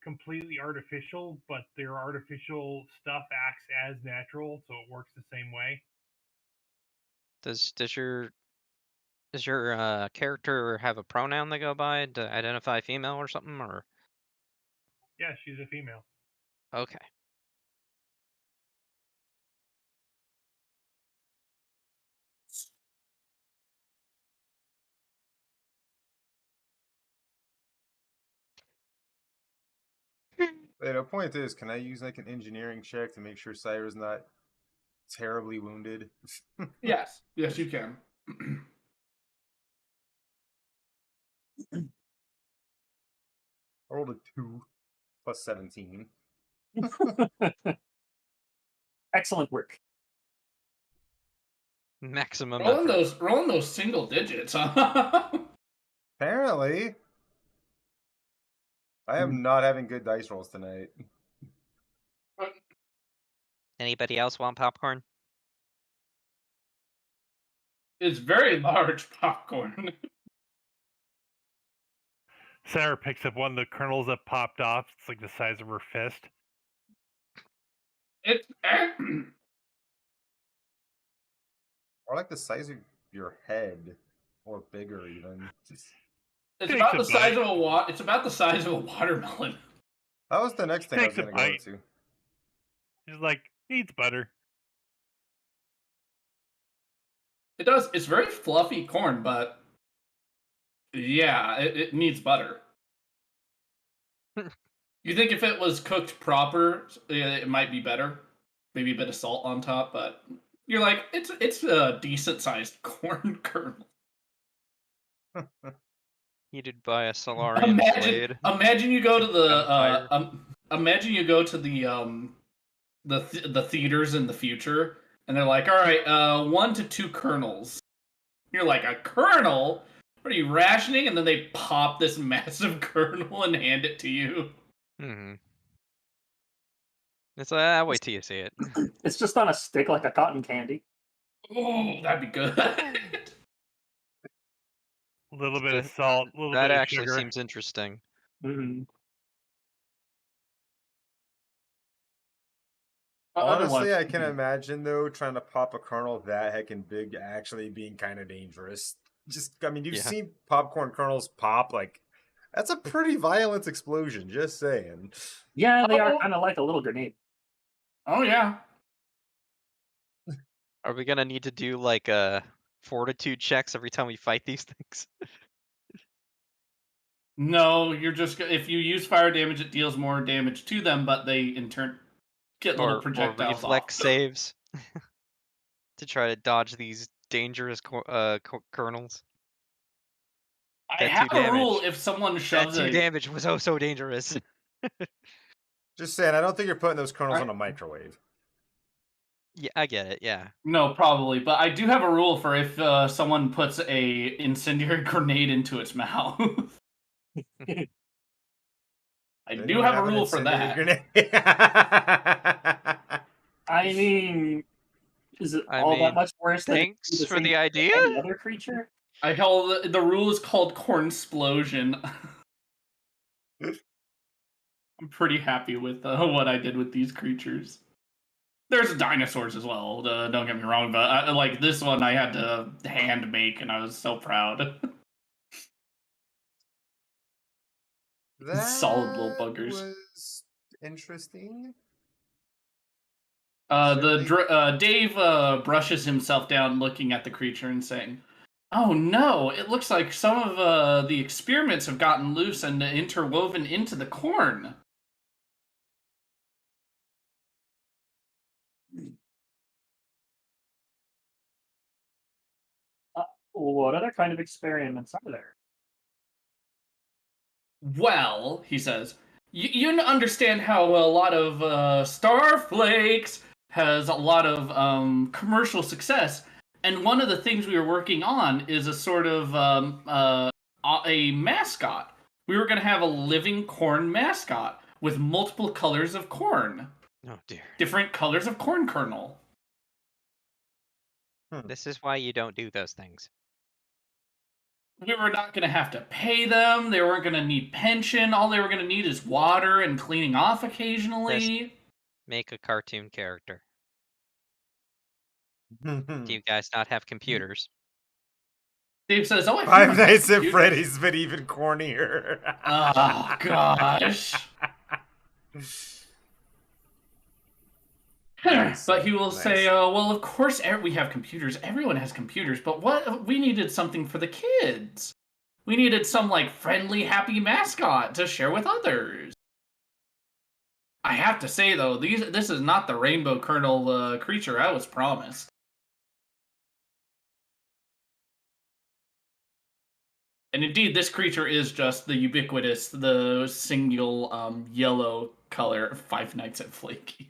completely artificial, but their artificial stuff acts as natural, so it works the same way. Does your character have a pronoun they go by to identify female or something? Or Yeah, she's a female. okay. Wait, the point is, can I use like an engineering check to make sure Cyra's not terribly wounded? Yes, yes, you can. I rolled a 2 plus 17. Excellent work. Maximum rolling effort. those single digits, huh? Apparently, I am not having good dice rolls tonight. Anybody else want popcorn? It's very large popcorn. Sarah picks up one of the kernels that popped off. It's like the size of her fist. It's Or like the size of your head, or bigger even. it's Takes about a the size bite. of It's about the size of a watermelon. That was the next thing I was Takes a going to go bite. to. She's like, needs butter. It does. It's very fluffy corn, but yeah, it needs butter. You think if it was cooked proper, it might be better. Maybe a bit of salt on top, but you're like, it's a decent sized corn kernel. Heated by a Solarian blade. Imagine you go to Gunfire. imagine you go to the theaters in the future, and they're like, all right, 1 to 2 kernels. You're like, a kernel? What are you rationing? And then they pop this massive kernel and hand it to you. Mm-hmm. It's wait till you see it. It's just on a stick like a cotton candy. Oh, that'd be good. A little bit of salt, a little That bit of actually sugar. seems interesting. Mm-hmm. Honestly, I can imagine though trying to pop a kernel that heckin' big actually being kind of dangerous. I mean, you've Yeah. seen popcorn kernels pop, like that's a pretty violent explosion. Just saying. Yeah, they are kind of like a little grenade. Oh yeah. Are we gonna need to do like fortitude checks every time we fight these things? No, you're just if you use fire damage, it deals more damage to them, but they in turn get little or projectiles reflex off. saves to try to dodge these dangerous kernels? I That have 2 a rule: damage. if someone That shoves 2 damage was oh so dangerous. Just saying, I don't think you're putting those kernels on a microwave. Yeah, I get it. Yeah. No, probably, but I do have a rule for if someone puts a incendiary grenade into its mouth. I Does do anyone have a an rule for incendiary that. grenade? I mean, is it I all mean, that much worse than thanks the for same the thing idea. with any other creature? I held the rule is called cornsplosion. I'm pretty happy with what I did with these creatures. There's dinosaurs as well. Don't get me wrong, but like this one, I had to hand make, and I was so proud. Solid little That buggers. was interesting. Dave brushes himself down, looking at the creature and saying, "Oh no! It looks like some of the experiments have gotten loose and interwoven into the corn." What other kind of experiments are there? Well, he says, you understand how a lot of Starflakes has a lot of commercial success, and one of the things we were working on is a sort of a mascot. We were going to have a living corn mascot with multiple colors of corn, Oh dear. different colors of corn kernel. This is why you don't do those things. we were not going to have to pay them. They weren't going to need pension. All they were going to need is water and cleaning off occasionally. Make a cartoon character. Do Hmm. you guys not have computers? Dave says, "Oh, Five Nights at computer." Freddy's, but even cornier. Oh gosh. Nice, But he will nice. say, "Well, of course we have computers. Everyone has computers. But what we needed something for the kids. We needed some like friendly, happy mascot to share with others." I have to say though, this is not the Rainbow Kernel creature I was promised. And indeed, this creature is just the ubiquitous, the single yellow color of Five Nights at Flaky.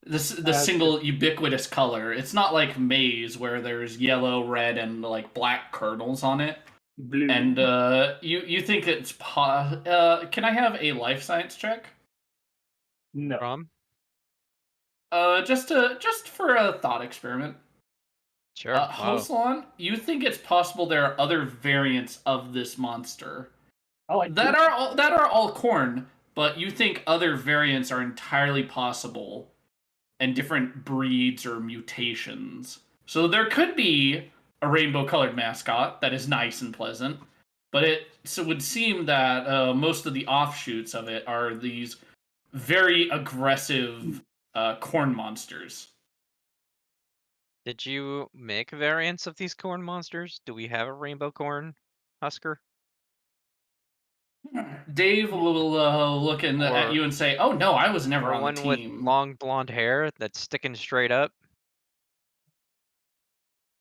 The single ubiquitous color. It's not like Maze where there's yellow, red, and like black kernels on it. Blue. And you think it's can I have a life science check? No. From? Just for a thought experiment. Sure. Whoa. Hoslan, you think it's possible there are other variants of this monster Oh, I that are all corn, but you think other variants are entirely possible and different breeds or mutations. So there could be a rainbow-colored mascot that is nice and pleasant, but it would seem that most of the offshoots of it are these very aggressive corn monsters. Did you make variants of these corn monsters? Do we have a rainbow corn husker? Dave will look at Or- you and say, "Oh no, I was never Or on one the with team." long blonde hair that's sticking straight up?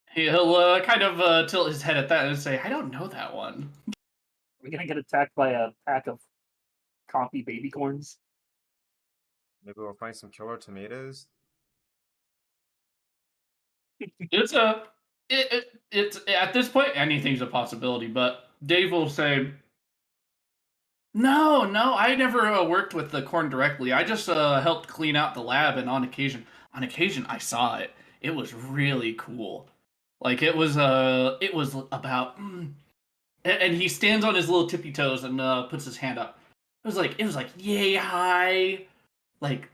He'll kind of tilt his head at that and say, "I don't know that one." We're gonna get attacked by a pack of compy baby corns. Maybe we'll find some killer tomatoes. It's it's at this point anything's a possibility, but Dave will say, no, I never worked with the corn directly. I just helped clean out the lab, and on occasion I saw it. It was really cool. Like it was about and he stands on his little tippy toes and puts his hand up. It was like yay high, like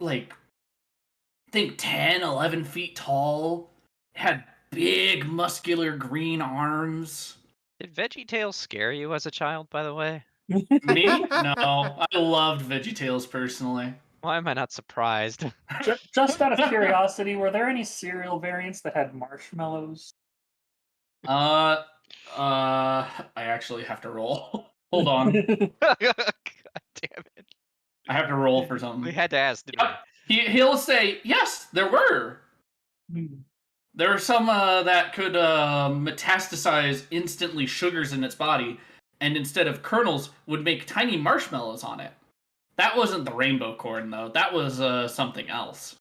think 10, 11 feet tall. Had big muscular green arms. Did VeggieTales scare you as a child, by the way? Me? No, I loved VeggieTales personally. Why am I not surprised? Just out of curiosity, were there any cereal variants that had marshmallows? I actually have to roll. Hold on, God damn it. I have to roll for We something. had to ask, didn't Yep. He'll say yes, there were. There were some that could metastasize instantly sugars in its body, and instead of kernels, would make tiny marshmallows on it. That wasn't the rainbow corn, though. That was something else.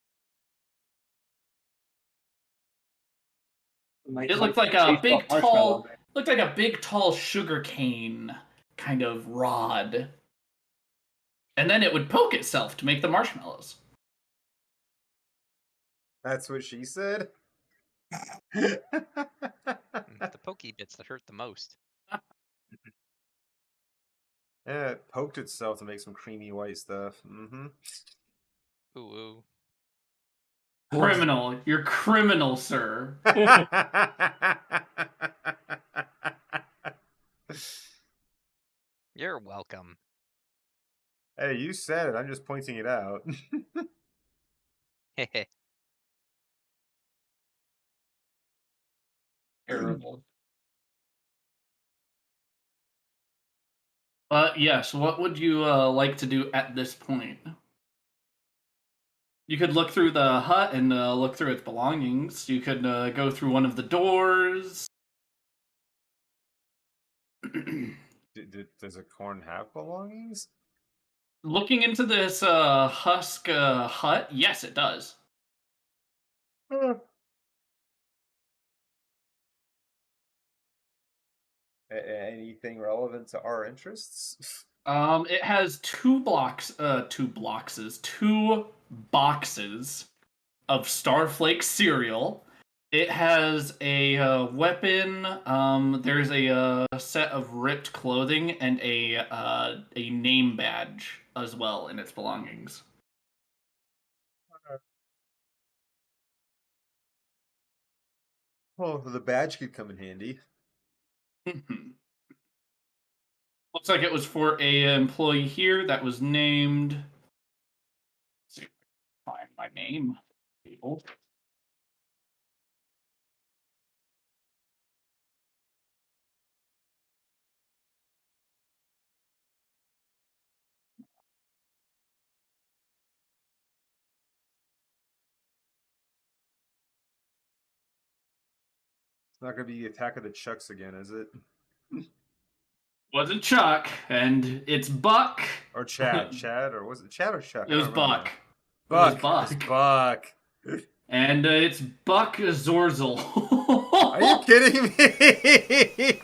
It looked like a big, tall sugar cane kind of rod, and then it would poke itself to make the marshmallows. That's what she said. It's the pokey bits that hurt the most. Yeah, it poked itself to make some creamy white stuff. Mm-hmm. Ooh, ooh. Criminal. You're criminal, sir. You're welcome. Hey, you said it. I'm just pointing it out. Hehe. Terrible. Yes, what would you like to do at this point? You could look through the hut and look through its belongings. You could go through one of the doors. Does a corn have belongings? Looking into this husk hut, yes, it does. Anything relevant to our interests? It has two boxes of Starflake cereal. It has a weapon. There's a set of ripped clothing and a name badge as well in its belongings. Well, the badge could come in handy. Looks like it was for a employee here that was named. Let's see if I can find my name. People. It's not going to be the Attack of the Chucks again, is it? Wasn't Chuck, and it's Buck. Or Chad? Chad? Or was it Chad or Chuck? It was I don't remember Buck. now. It was Buck. It's Buck. Buck. And it's Buck Zorzel. Are you kidding me?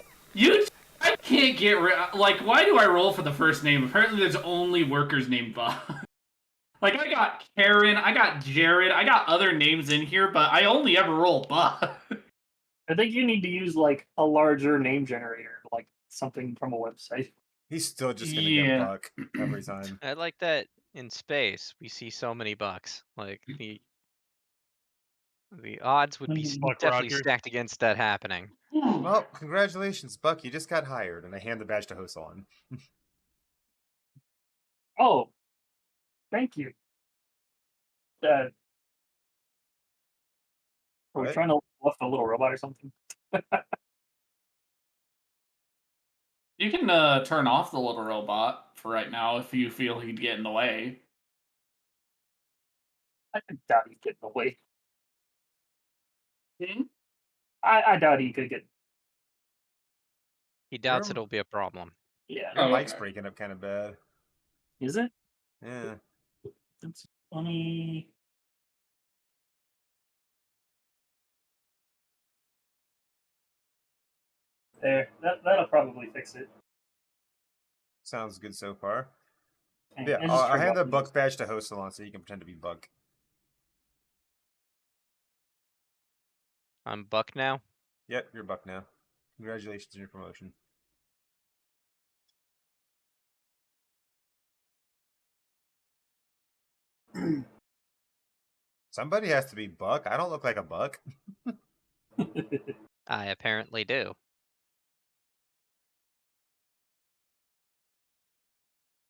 I can't get like. Why do I roll for the first name? Apparently, there's only workers named Buck. Like I got Karen, I got Jared, I got other names in here, but I only ever roll Buck. I think you need to use like a larger name generator, like something from a website. He's still just going to Yeah. get Buck every time. I like that in space we see so many bucks. Like the odds would be Buck definitely Rogers. stacked against that happening. Well, congratulations, Buck. You just got hired. And I hand the badge to Hosan. Oh, thank you. Are we What? trying to lift a little robot or something? You can turn off the little robot for right now if you feel he'd get in the way. I doubt he'd get in the way. Hmm? I doubt he could get. He doubts Sure. it'll be a problem. Yeah. Your Oh, mic's okay. breaking up kind of bad. Is it? Yeah. That's funny. There. That'll probably fix it. Sounds good so far. Hang Yeah, on, I just I'll turned hand off the the Buck music. badge to Hosalon so you can pretend to be Buck. I'm Buck now. Yep, you're Buck now. Congratulations on your promotion. Somebody has to be Buck. I don't look like a Buck. I apparently do.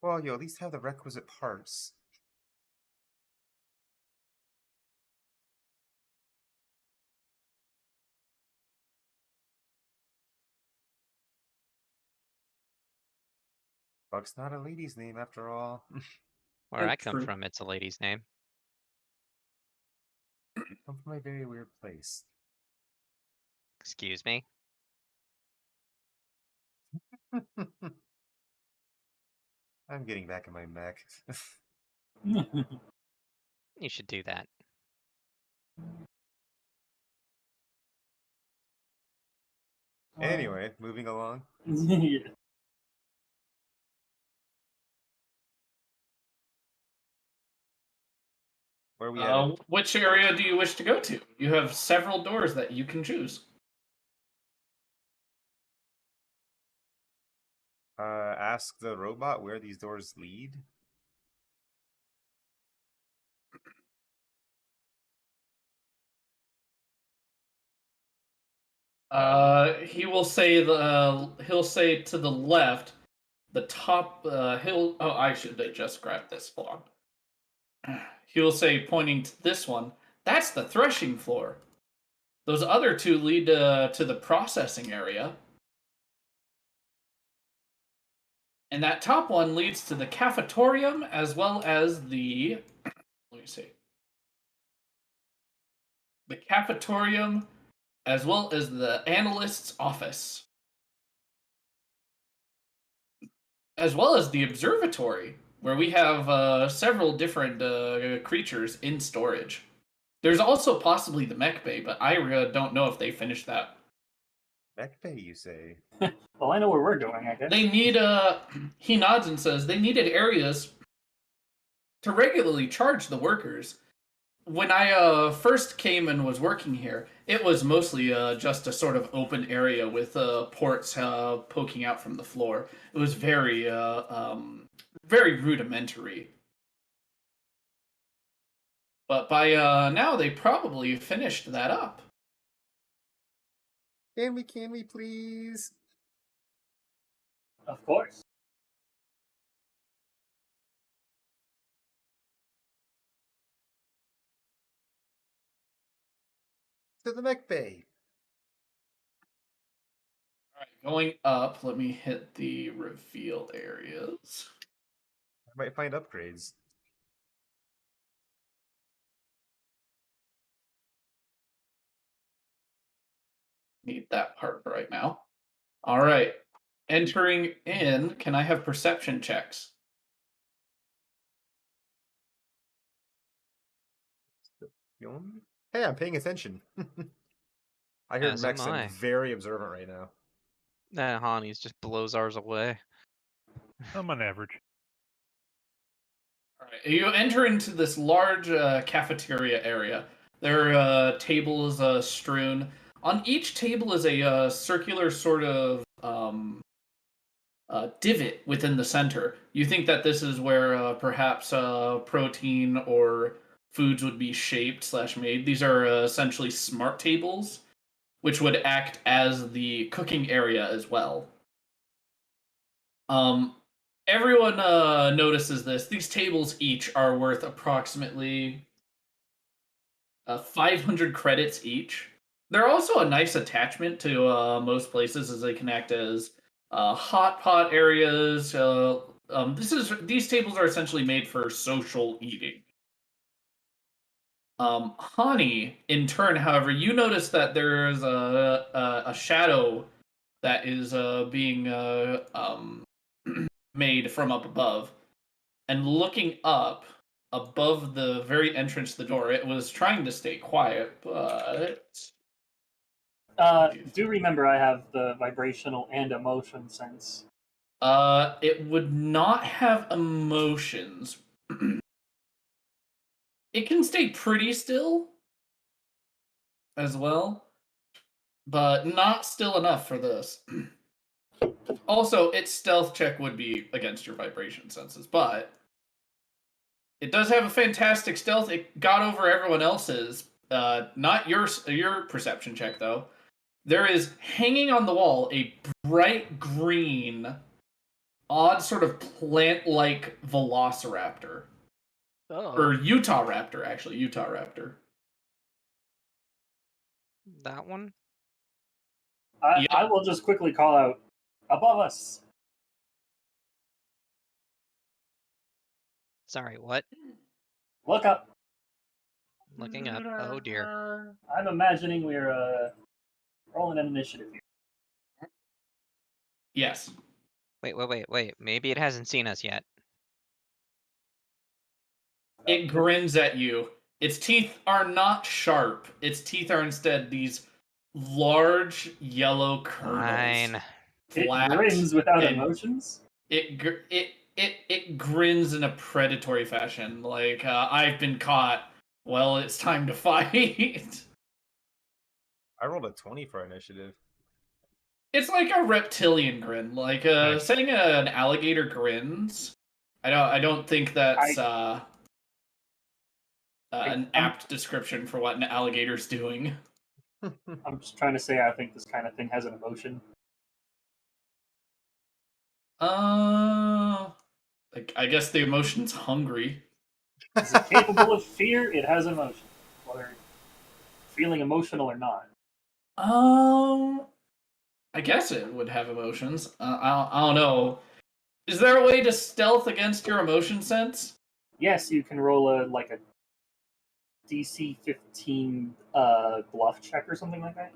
Well, you at least have the requisite parts. Buck's not a lady's name after all. Where I come True. from, it's a lady's name. Come from a very weird place. Excuse me. I'm getting back in my mech. You should do that. Anyway, moving along. Yeah. Where are we at? Which area do you wish to go to? You have several doors that you can choose. Ask the robot where these doors lead. He'll say to the left, the top. I should have just grabbed this. Hold on. He'll say, pointing to this one. That's the threshing floor. Those other two lead to the processing area. And that top one leads to the cafetorium as well as the. Let me see. The cafetorium as well as the analyst's office. As well as the observatory, where we have several different creatures in storage. There's also possibly the mech bay, but I don't know if they finished that. Mech bay, you say? Well, I know where we're going, I guess. They need he nods and says they needed areas to regularly charge the workers when I first came and was working here, it was mostly just a sort of open area with ports poking out from the floor. It was very rudimentary. But by now, they probably finished that up. Can we please? Of course. To the mech bay. All right, going up, let me hit the reveal areas. I might find upgrades. Need that part right now. All right. Entering in, can I have perception checks? Hey, I'm paying attention. I hear As am mechs. I'm I. very observant right now. Nah, Hani's just blows ours away. I'm on average. All right. You enter into this large cafeteria area. There are tables strewn. On each table is a circular sort of divot within the center. You think that this is where perhaps protein or foods would be shaped/made. These are essentially smart tables, which would act as the cooking area as well. Um, everyone notices this. These tables each are worth approximately 500 credits each. They're also a nice attachment to most places, as they can act as hot pot areas. These tables are essentially made for social eating. Hani, in turn, however, you notice that there's a shadow that is being made from up above, and looking up above the very entrance to the door, it was trying to stay quiet, but Do remember I have the vibrational and emotion sense. it would not have emotions. It can stay pretty still as well, but not still enough for this. Also, its stealth check would be against your vibration senses, but it does have a fantastic stealth. It got over everyone else's. Not your perception check though. There is hanging on the wall a bright green, odd sort of plant-like velociraptor. Or Oh, Utah raptor, actually. Utah raptor. that one? I will just quickly call out above us. Sorry, what? Look up. Looking up. Oh dear. I'm imagining we're rolling an initiative here. Yes. Wait. Maybe it hasn't seen us yet. It grins at you. Its teeth are not sharp. Its teeth are instead these large yellow kernels. Fine. It Flat, grins without and emotions. it grins in a predatory fashion, like I've been caught. Well, it's time to fight. I rolled a 20 for initiative. It's like a reptilian grin, like Nice. saying an alligator grins. I don't think that's an apt description for what an alligator's doing. I'm just trying to say I think this kind of thing has an emotion. Like I guess the emotion's hungry. Is it capable of fear? It has emotion, whether feeling emotional or not. I guess it would have emotions. I don't know. Is there a way to stealth against your emotion sense? Yes, you can roll a DC 15 bluff check or something like that.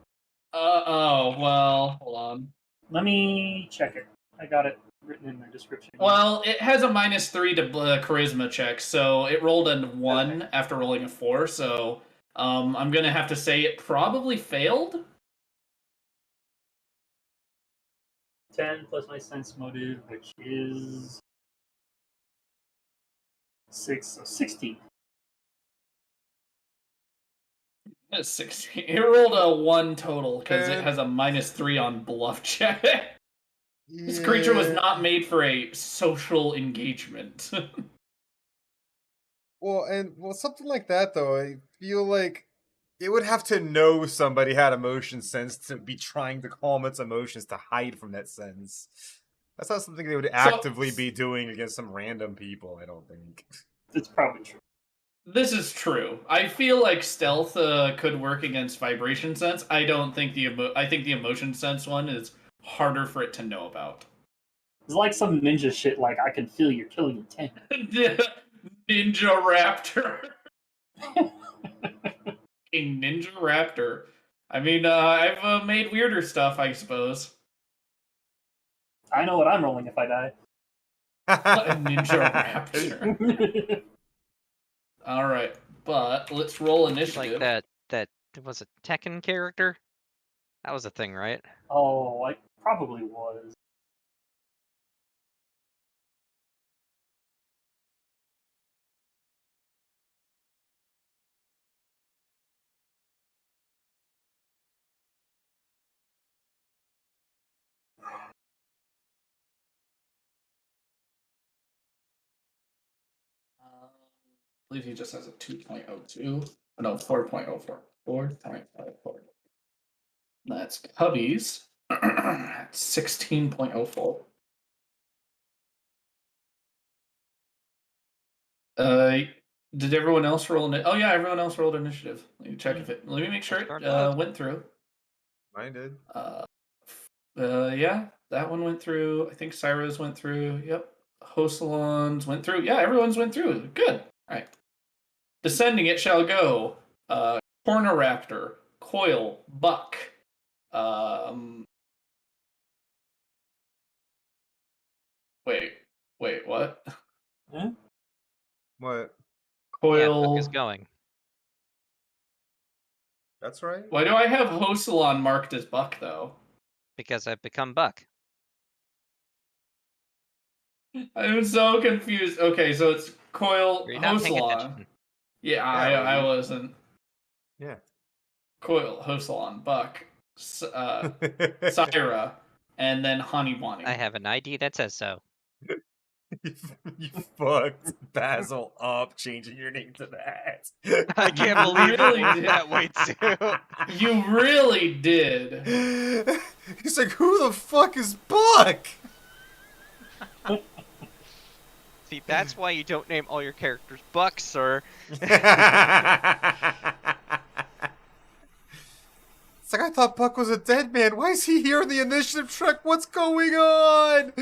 Well, hold on. Let me check it. I got it written in the description. Well, it has a -3 to charisma check, so it rolled a 1 after rolling a 4, so I'm gonna have to say it probably failed. 10 plus my sense motive, which is 6, so 16. That's 16. It rolled a 1 total because it Man. has a -3 on bluff check. This creature was not made for a social engagement. Well, something like that though. I feel like it would have to know somebody had emotion sense to be trying to calm its emotions to hide from that sense. That's not something they would actively be doing against some random people. I don't think. It's probably true. This is true. I feel like stealth could work against vibration sense. I don't think I think the emotion sense one is harder for it to know about. It's like some ninja shit. Like I can feel your killing intent. Ninja Raptor. A Ninja Raptor. I mean, I've made weirder stuff, I suppose. I know what I'm rolling if I die. A Ninja Raptor. All right, but let's roll initiative. Like that was a Tekken character. That was a thing, right? Oh, I probably was. I believe he just has a 2.02. No, 4.04. 4.54. That's Cubby's. 16.04. Did everyone else roll? Oh yeah, everyone else rolled initiative. Let me check if it. Let me make sure it went through. Mine did. Yeah, that one went through. I think Cyro's went through. Yep. Hosalon's went through. Yeah, everyone's went through. Good. All right. Descending it shall go. Cornoraptor, Coil, Buck. Wait, what? Huh? What? Yeah, Buck is Coil. going. That's right. Why do I have Hosalon marked as Buck though? Because I've become Buck. I'm so confused. Okay, so it's Coil, Are you not paying Hosalon. attention? Yeah, Yeah, I we- wasn't. Yeah. Coil, Hosalon, Buck, Syra, and then Haniwani. I have an ID that says so. You fucked Basil up changing your name to that. I can't believe really you went did. that way too. You really did. He's like, who the fuck is Buck? See, that's why you don't name all your characters Buck, sir. It's like, I thought Buck was a dead man. Why is he here in the initiative truck? What's going on?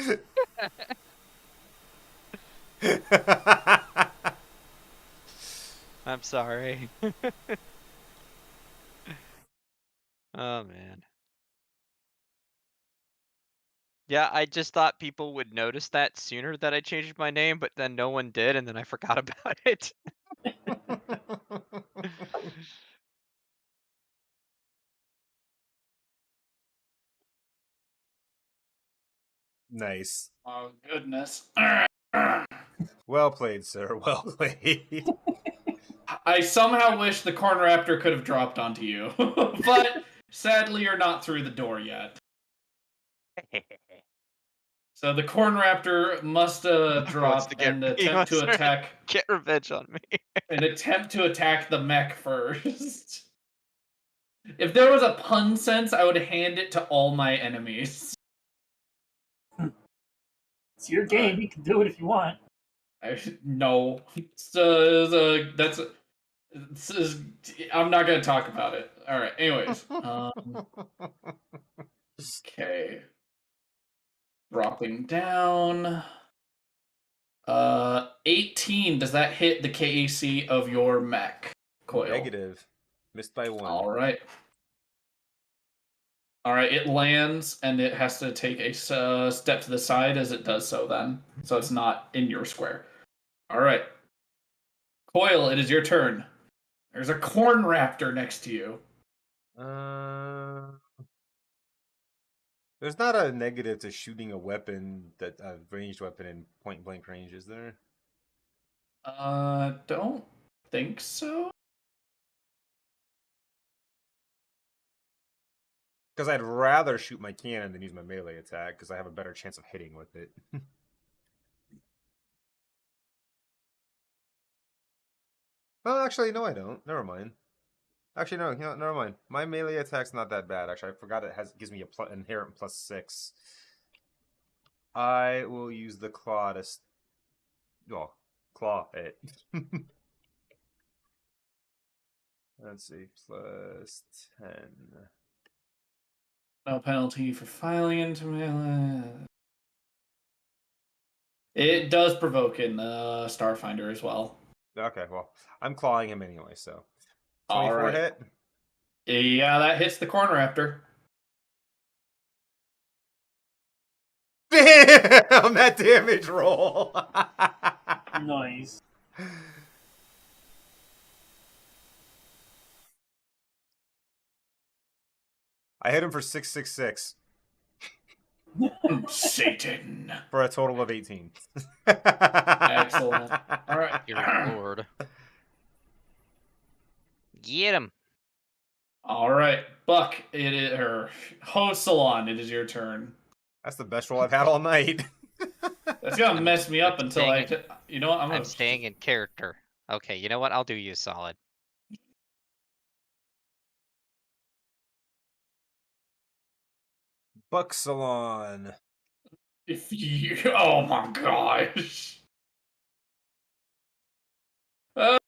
I'm sorry. Oh man. Yeah, I just thought people would notice that sooner that I changed my name, but then no one did, and then I forgot about it. Nice. Oh, goodness. Well played, sir. Well played. I somehow wish the Corn Raptor could have dropped onto you, but sadly you're not through the door yet. So the Corn Raptor must Wants drop to get- and he attempt wants to to- attack Get revenge on me. the mech first. If there was a pun sense, I would hand it to all my enemies. It's your game. You can do it if you want. No. I'm not gonna talk about it. All right. Anyways, okay. Dropping down. 18. Does that hit the KAC of your mech, Coil? Negative. Missed by one. All right. All right. It lands and it has to take a step to the side as it does so. Then, so it's not in your square. All right. Coil, it is your turn. There's a corn raptor next to you. There's not a negative to shooting a weapon, that a ranged weapon in point blank range, is there? Don't think so. Because I'd rather shoot my cannon than use my melee attack, because I have a better chance of hitting with it. Well, actually, no, I don't. Never mind. Actually, no, never mind. My melee attack's not that bad. Actually, I forgot it gives me a inherent +6. I will use the claw to... claw it. Let's see, +10. No penalty for filing into melee. It does provoke in Starfinder as well. Okay, well, I'm clawing him anyway, so. All 24 right. hit? Yeah, that hits the corn raptor. Damn, that damage roll! Nice. I hit him for 666. Satan. For a total of 18. Excellent. All right. Dear Lord. Get him. All right, Buck. It is her. Hosalon. It is your turn. That's the best roll I've had all night. That's gonna mess me up I'm until staying you know what? I'm staying in character. Okay, you know what? I'll do you solid. Buck Salon. If you. Oh my gosh. Uh,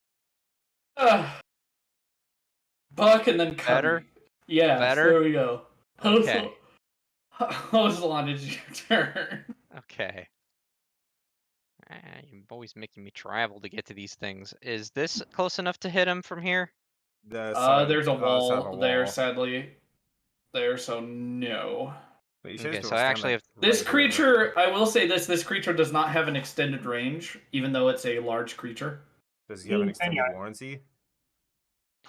Buck and then Cubby. Better? Yeah. Better? There we go. Okay. Hosalon, it is your turn. Okay. You're always making me travel to get to these things. Is this close enough to hit him from here? There's a wall side of a there, wall. sadly. There, so no. Wait, you should Okay, just so I actually have... This right here. creature, I will say this creature does not have an extended range, even though it's a large creature. Does he have an Mm, extended anyway. warranty?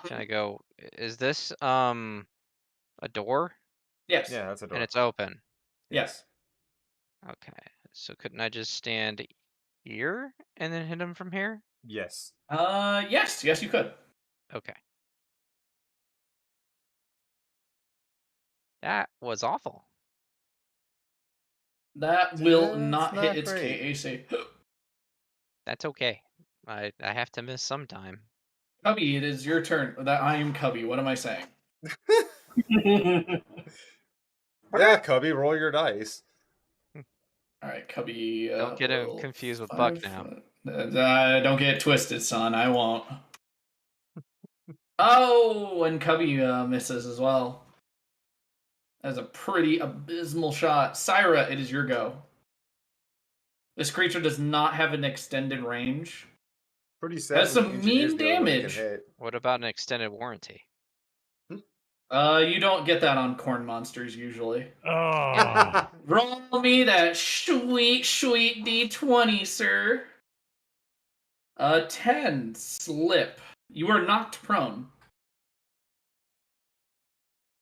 Can I go... Is this, a door? Yes. Yeah, that's a door. And it's open. Yes. Okay. So couldn't I just stand here and then hit him from here? Yes. Yes, you could. Okay. That was awful. That will That's not hit not its great. KAC. That's okay. I have to miss sometime. Cubby, it is your turn. That I am Cubby. What am I saying? Yeah, Cubby, roll your dice. All right, Cubby. Don't get him will confused with 5 Buck now. foot. Don't get it twisted, son. I won't. Oh, and Cubby misses as well. That's a pretty abysmal shot. Syra, it is your go. This creature does not have an extended range. Pretty sad. Has some engineers mean know when they can damage. hit. What about an extended warranty? You don't get that on corn monsters usually. Oh, Roll me that sweet D20, sir. 10 slip. You are knocked prone.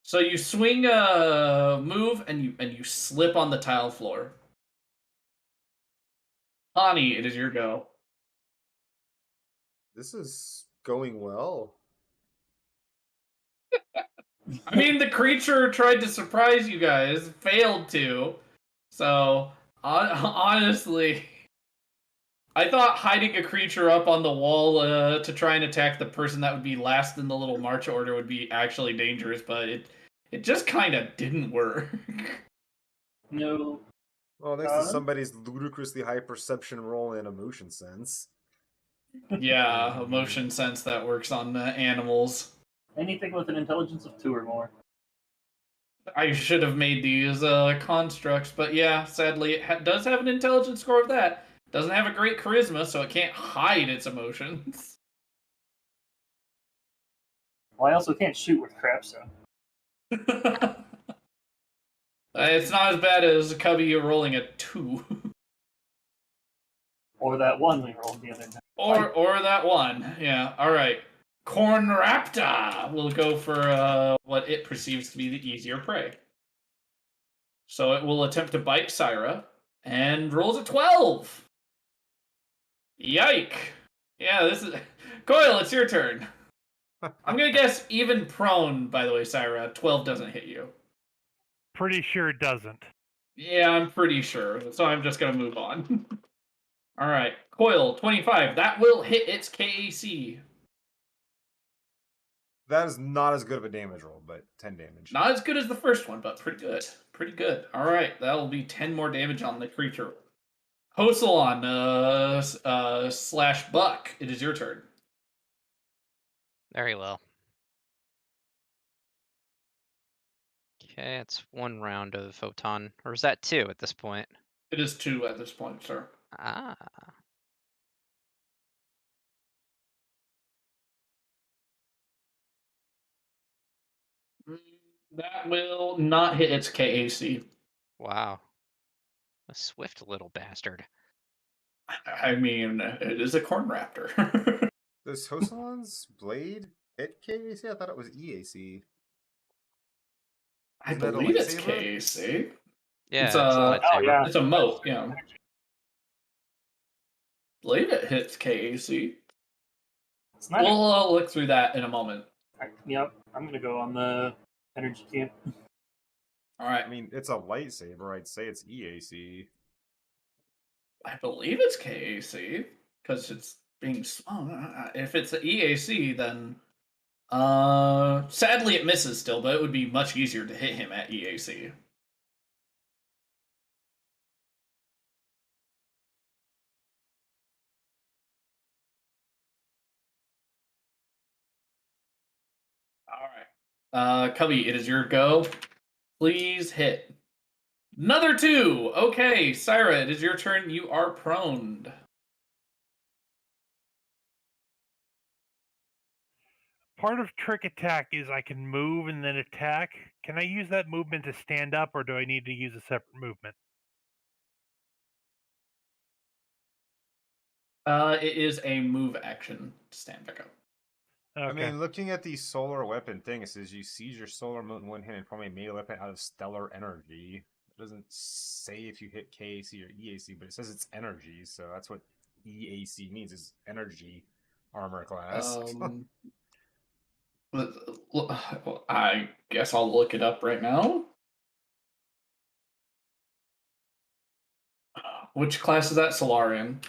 So you swing a move and you slip on the tile floor. Ani, it is your go. This is going well. I mean, the creature tried to surprise you guys, failed to. So, honestly, I thought hiding a creature up on the wall to try and attack the person that would be last in the little march order would be actually dangerous, but it just kind of didn't work. No. Well, thanks to somebody's ludicrously high perception roll and emotion sense. Yeah, emotion sense that works on animals. Anything with an intelligence of 2 or more. I should have made these constructs, but yeah, sadly, it does have an intelligence score of that. Doesn't have a great charisma, so it can't hide its emotions. Well, I also can't shoot with crap, so. It's not as bad as Cubby rolling a 2. Or that one we rolled the other night. or that one. Yeah, alright. Corn Raptor will go for what it perceives to be the easier prey. So it will attempt to bite Syra, and rolls a 12! Yike! Yeah, this is... Coil, it's your turn. I'm gonna guess even prone, by the way, Syra, 12 doesn't hit you. pretty sure it doesn't. Yeah, I'm pretty sure. So I'm just gonna move on. All right, coil 25. That will hit its KAC. That is not as good of a damage roll, but 10 damage. Not as good as the first one, but pretty good. Pretty good. All right, that'll be 10 more damage on the creature. Hosalon slash Buck. It is your turn. Very well. Okay, it's 1 round of photon, or is that 2 at this point? It is 2 at this point, sir. Ah, That will not hit its KAC. wow. A swift little bastard. I mean, it is a corn raptor. Does Hosalon's blade hit KAC? I thought it was EAC. I Isn't that a believe it's lightsaber? KAC. Yeah, It's it's a a- Oh lightsaber. yeah. It's a moat, yeah. Believe it hits KAC. It's not. We'll look through that in a moment. Yep. I'm gonna go on the energy camp. All right. I mean, it's a lightsaber. I'd say it's EAC. I believe it's KAC because it's being. If it's an EAC, then sadly it misses still, but it would be much easier to hit him at EAC. All right, Cubby, it is your go. Please hit. Another 2. Okay, Syra, it is your turn. You are proned. Part of trick attack is I can move and then attack. Can I use that movement to stand up, or do I need to use a separate movement? It is a move action to stand back up. Okay. I mean, looking at the solar weapon thing, it says you seize your solar mote in one hand and form a melee weapon out of stellar energy. It doesn't say if you hit KAC or EAC, but it says it's energy, so that's what EAC means, is energy armor class. I guess I'll look it up right now. Which class is that? Solarian.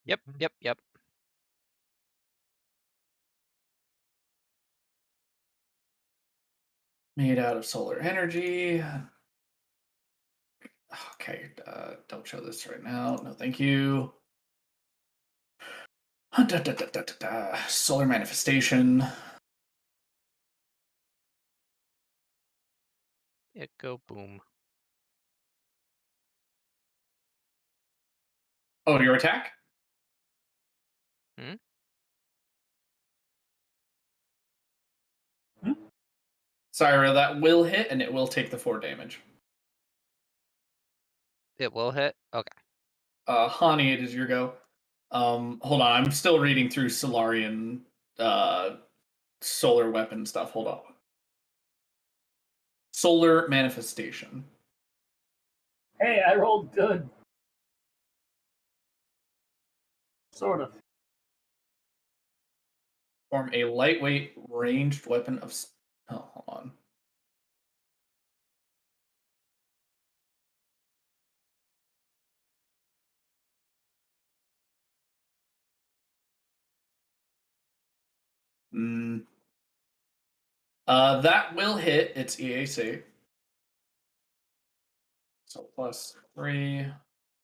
Yep, yep, yep. Made out of solar energy. Okay, don't show this right now. No, thank you. Solar manifestation. It go boom. Oh, your attack? Hmm? Syra, that will hit, and it will take the 4 damage. It will hit? Okay. Hani, it is your go. Hold on, I'm still reading through Solarian solar weapon stuff. Hold on. Solar manifestation. Hey, I rolled good. Sort of. Form a lightweight ranged weapon of. Oh, hold on. That will hit its EAC. So +3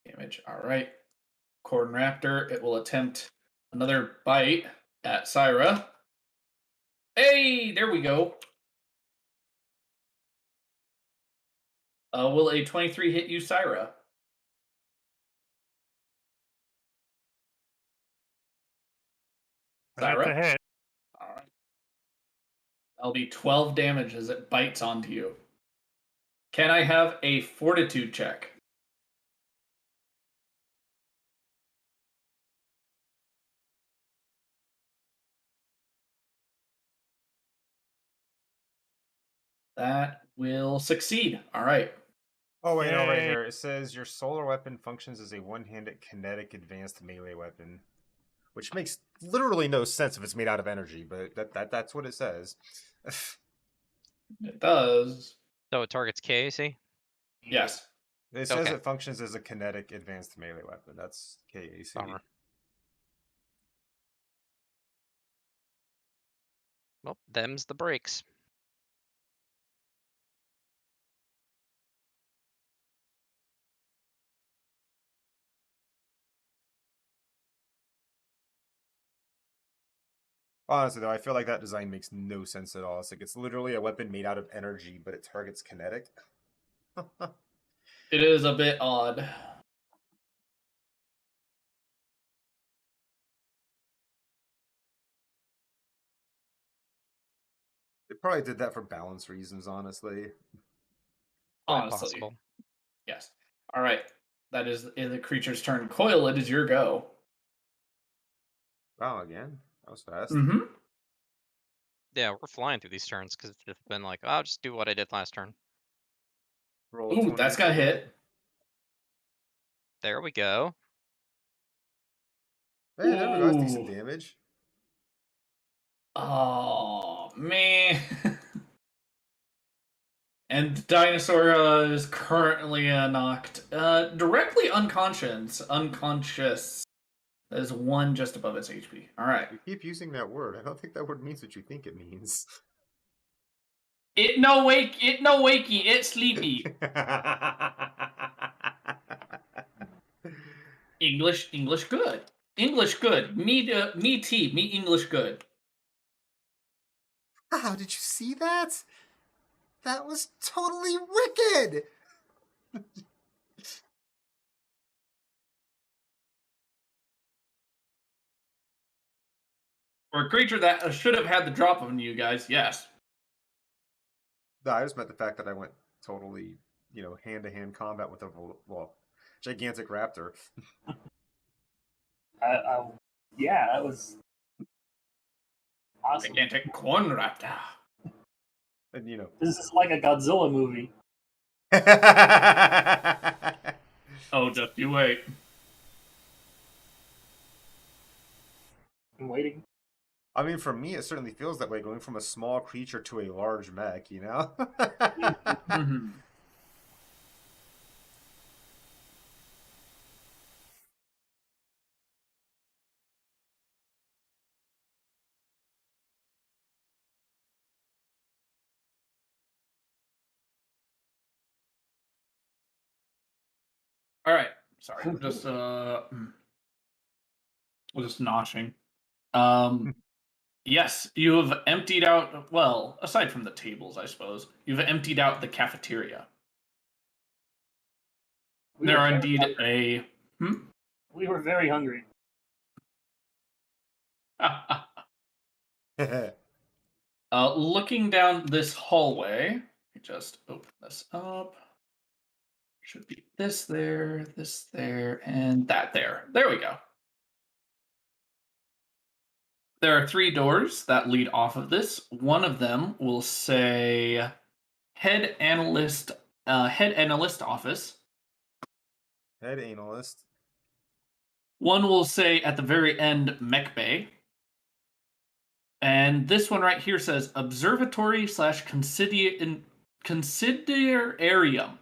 damage. All right. Corn Raptor. It will attempt another bite at Syra. Hey, there we go. Will a 23 hit you, Syra? That's a Syra? hit. All right. That'll be 12 damage as it bites onto you. Can I have a fortitude check? That will succeed. All right. Oh, wait, no, right Yay. here. It says your solar weapon functions as a one-handed kinetic advanced melee weapon. Which makes literally no sense if it's made out of energy, but that's what it says. It does. So it targets KAC? Yes. It says Okay. it functions as a kinetic advanced melee weapon. That's KAC. Bummer. Well, them's the breaks. Honestly, though, I feel like that design makes no sense at all. It's like it's literally a weapon made out of energy, but it targets kinetic. It is a bit odd. They probably did that for balance reasons, honestly. Quite Honestly. possible. Yes. All right. That is the creature's turn. Coil, it is your go. Wow, again? That was fast. Mm-hmm. Yeah, we're flying through these turns because it's just been like, I'll just do what I did last turn. Roll a Ooh, 20 that's gonna today. hit. There we go. Hey, there we go. That's decent Ooh. damage. Oh man. And Dinosaur is currently knocked directly unconscious. Unconscious. That is one just above its HP. All right. You keep using that word. I don't think that word means what you think it means. It no wakey, it sleepy. English good. English good. Me tea, me English good. Wow, did you see that? That was totally wicked! For a creature that should have had the drop on you guys, yes. No, I just meant the fact that I went totally, hand-to-hand combat with a, gigantic raptor. Yeah, that was awesome. Gigantic corn raptor. And, This is like a Godzilla movie. Oh, just you wait. I'm waiting. I mean, for me, it certainly feels that way, going from a small creature to a large mech, Mm-hmm. All right. Sorry. I'm just noshing. Yes, you have emptied out. Well, aside from the tables, I suppose you've emptied out the cafeteria. We There were are very indeed hungry. a. We were very hungry. Looking down this hallway, let me just open this up. Should be this there, and that there. There we go. There are 3 doors that lead off of this. One of them will say head analyst office. Head analyst. One will say at the very end mech bay. And this one right here says observatory / considerarium.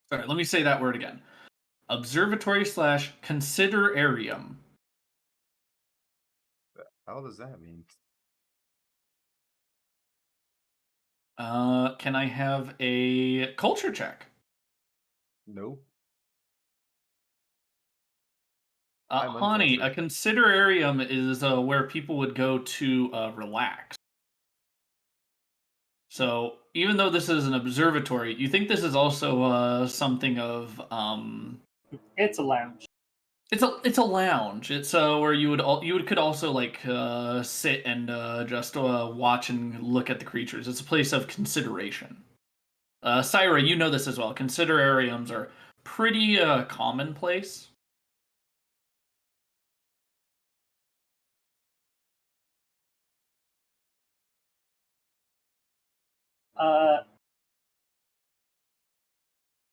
Sorry, let me say that word again. Observatory / considerarium. How does that mean? Can I have a culture check? No. I'm Honey, a uncultured. considerarium is where people would go to relax. So even though this is an observatory, you think this is also something of It's a lounge. it's a lounge. It's where could also like sit and just watch and look at the creatures. It's a place of consideration. Syra, you know this as well. Considerariums are pretty commonplace.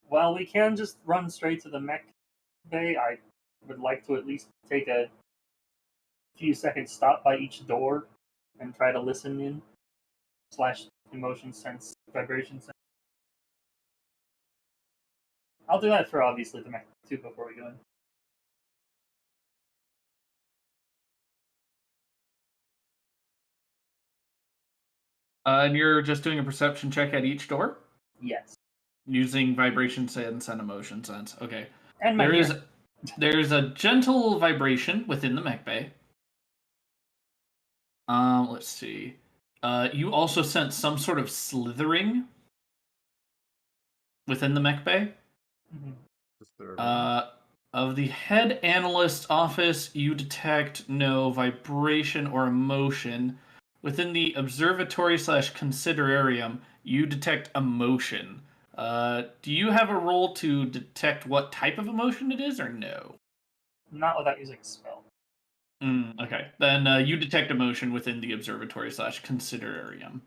While we can just run straight to the mech bay, I would like to at least take a few seconds stop by each door and try to listen in / emotion sense, vibration sense. I'll do that for obviously the mech too before we go in. And you're just doing a perception check at each door Yes. using vibration sense and emotion sense. Okay. And my hearing. There's a gentle vibration within the mech bay. Let's see. You also sense some sort of slithering within the mech bay. Mhm. Of the head analyst's office, you detect no vibration or emotion. Within the observatory / considerarium, you detect emotion. Do you have a roll to detect what type of emotion it is, or no? Not without using a spell. Okay. Then you detect emotion within the observatory / considerarium.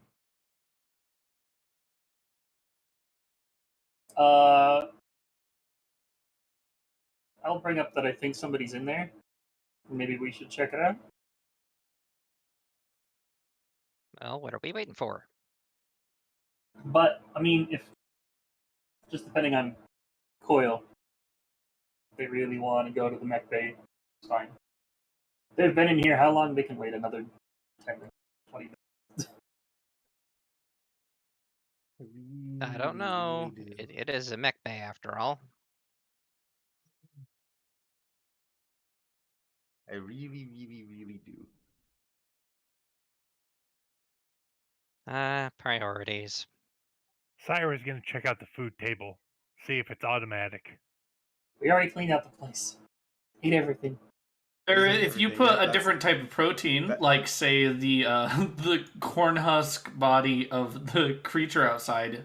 I'll bring up that I think somebody's in there. Maybe we should check it out. Well, what are we waiting for? But I mean, if just depending on Coil, if they really want to go to the mech bay, it's fine. They've been in here. How long? They can wait another 10 minutes, 20 minutes. I don't know. It is a mech bay after all. I really, really, really do. Priorities. Cyra's gonna check out the food table, see if it's automatic. We already cleaned out the place. Eat everything. If you put a different type of protein, like say the the corn husk body of the creature outside,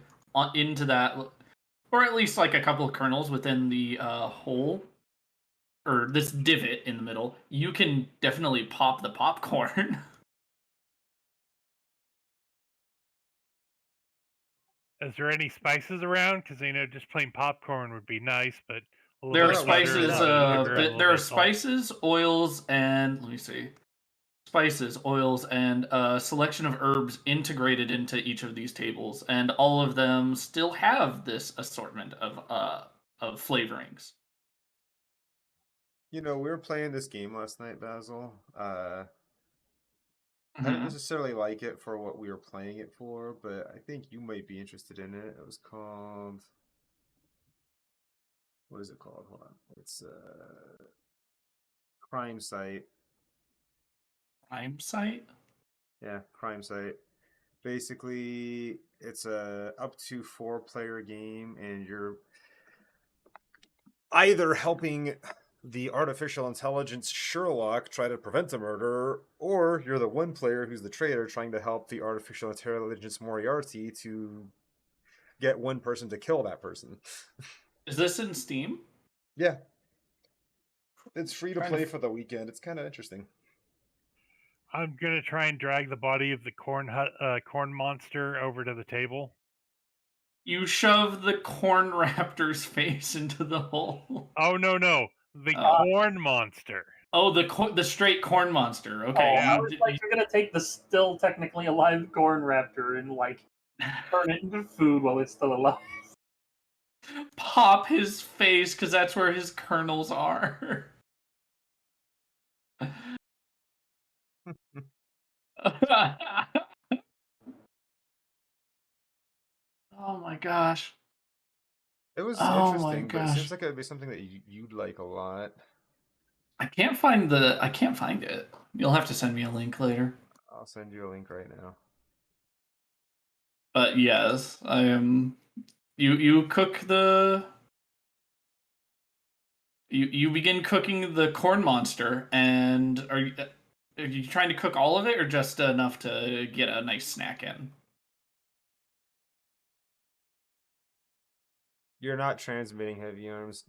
into that, or at least like a couple of kernels within the hole, or this divot in the middle, you can definitely pop the popcorn. Is there any spices around? Because just plain popcorn would be nice, but a little There are bit of butter, a spices. little bit of sugar, and a little There bit are of salt. spices, oils, and let me see. Spices, oils, and a selection of herbs integrated into each of these tables, and all of them still have this assortment of flavorings. You know, we were playing this game last night, Basil. I Mm-hmm. didn't necessarily like it for what we were playing it for, but I think you might be interested in it. It was called... What is it called? Hold on. It's Crime Site. Crime Site? Yeah, Crime Site. Basically, it's a up to 4-player game, and you're either helping the artificial intelligence Sherlock try to prevent a murder, or you're the one player who's the traitor trying to help the artificial intelligence Moriarty to get one person to kill that person. Is this in Steam? Yeah. It's free to play for the weekend. It's kind of interesting. I'm gonna try and drag the body of the corn monster over to the table. You shove the corn raptor's face into the hole. Oh no, the corn monster. Oh, the straight corn monster. Okay. Oh, Yeah. I was like, you're gonna take the still technically alive corn raptor and like turn it into food while it's still alive. Pop his face because that's where his kernels are. Oh my gosh. It was Oh my interesting, but it gosh. seems like it would be something that you'd like a lot. I can't find it. You'll have to send me a link later. I'll send you a link right now. But yes, I am. You cook the. You begin cooking the corn monster, and are you trying to cook all of it, or just enough to get a nice snack in? You're not transmitting heavy arms.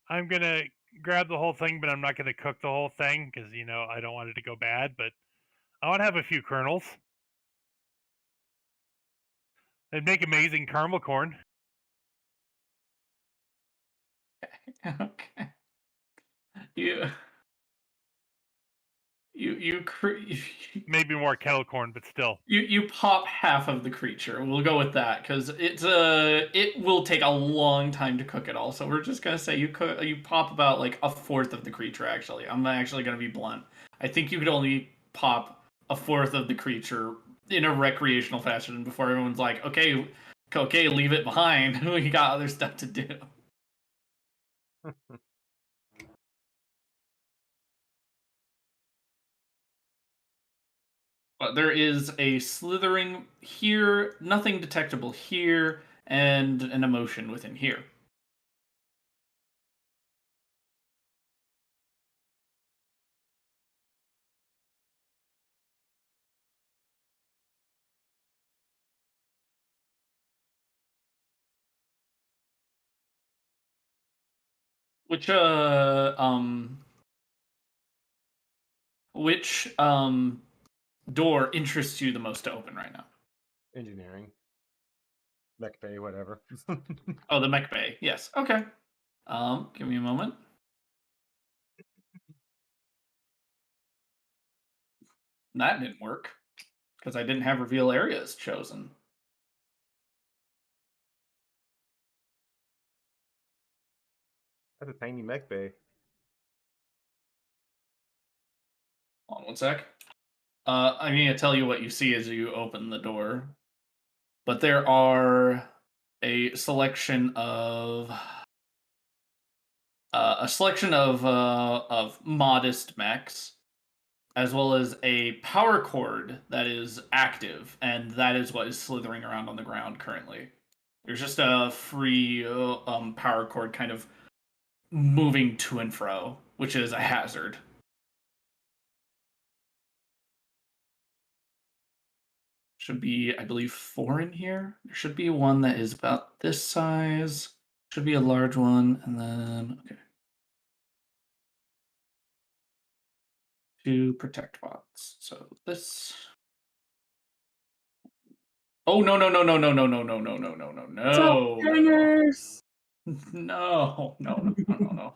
I'm gonna grab the whole thing, but I'm not gonna cook the whole thing because I don't want it to go bad. But I want to have a few kernels. They'd make amazing caramel corn. Okay. You Maybe more kettle corn, but still. You pop half of the creature. We'll go with that because it will take a long time to cook it all. So we're just gonna say you pop about like a fourth of the creature. Actually, I'm actually gonna be blunt. I think you could only pop a fourth of the creature in a recreational fashion before everyone's like, okay, leave it behind. We got other stuff to do. But there is a slithering here, nothing detectable here, and an emotion within here. Which door interests you the most to open right now? Engineering. Mech bay, whatever. Oh, the mech bay. Yes. Okay. Give me a moment. That didn't work because I didn't have reveal areas chosen. That's a tiny mech bay. Hold on one sec. I'm gonna tell you what you see as you open the door. But there are a selection of modest mechs, as well as a power cord that is active, and that is what is slithering around on the ground currently. There's just a free power cord kind of moving to and fro, which is a hazard. Should be, I believe, 4 in here. There should be one that is about this size. Should be a large one, and then okay. 2 protect bots. So this. Oh no no no no no no no no no no no no no Hangers! no no.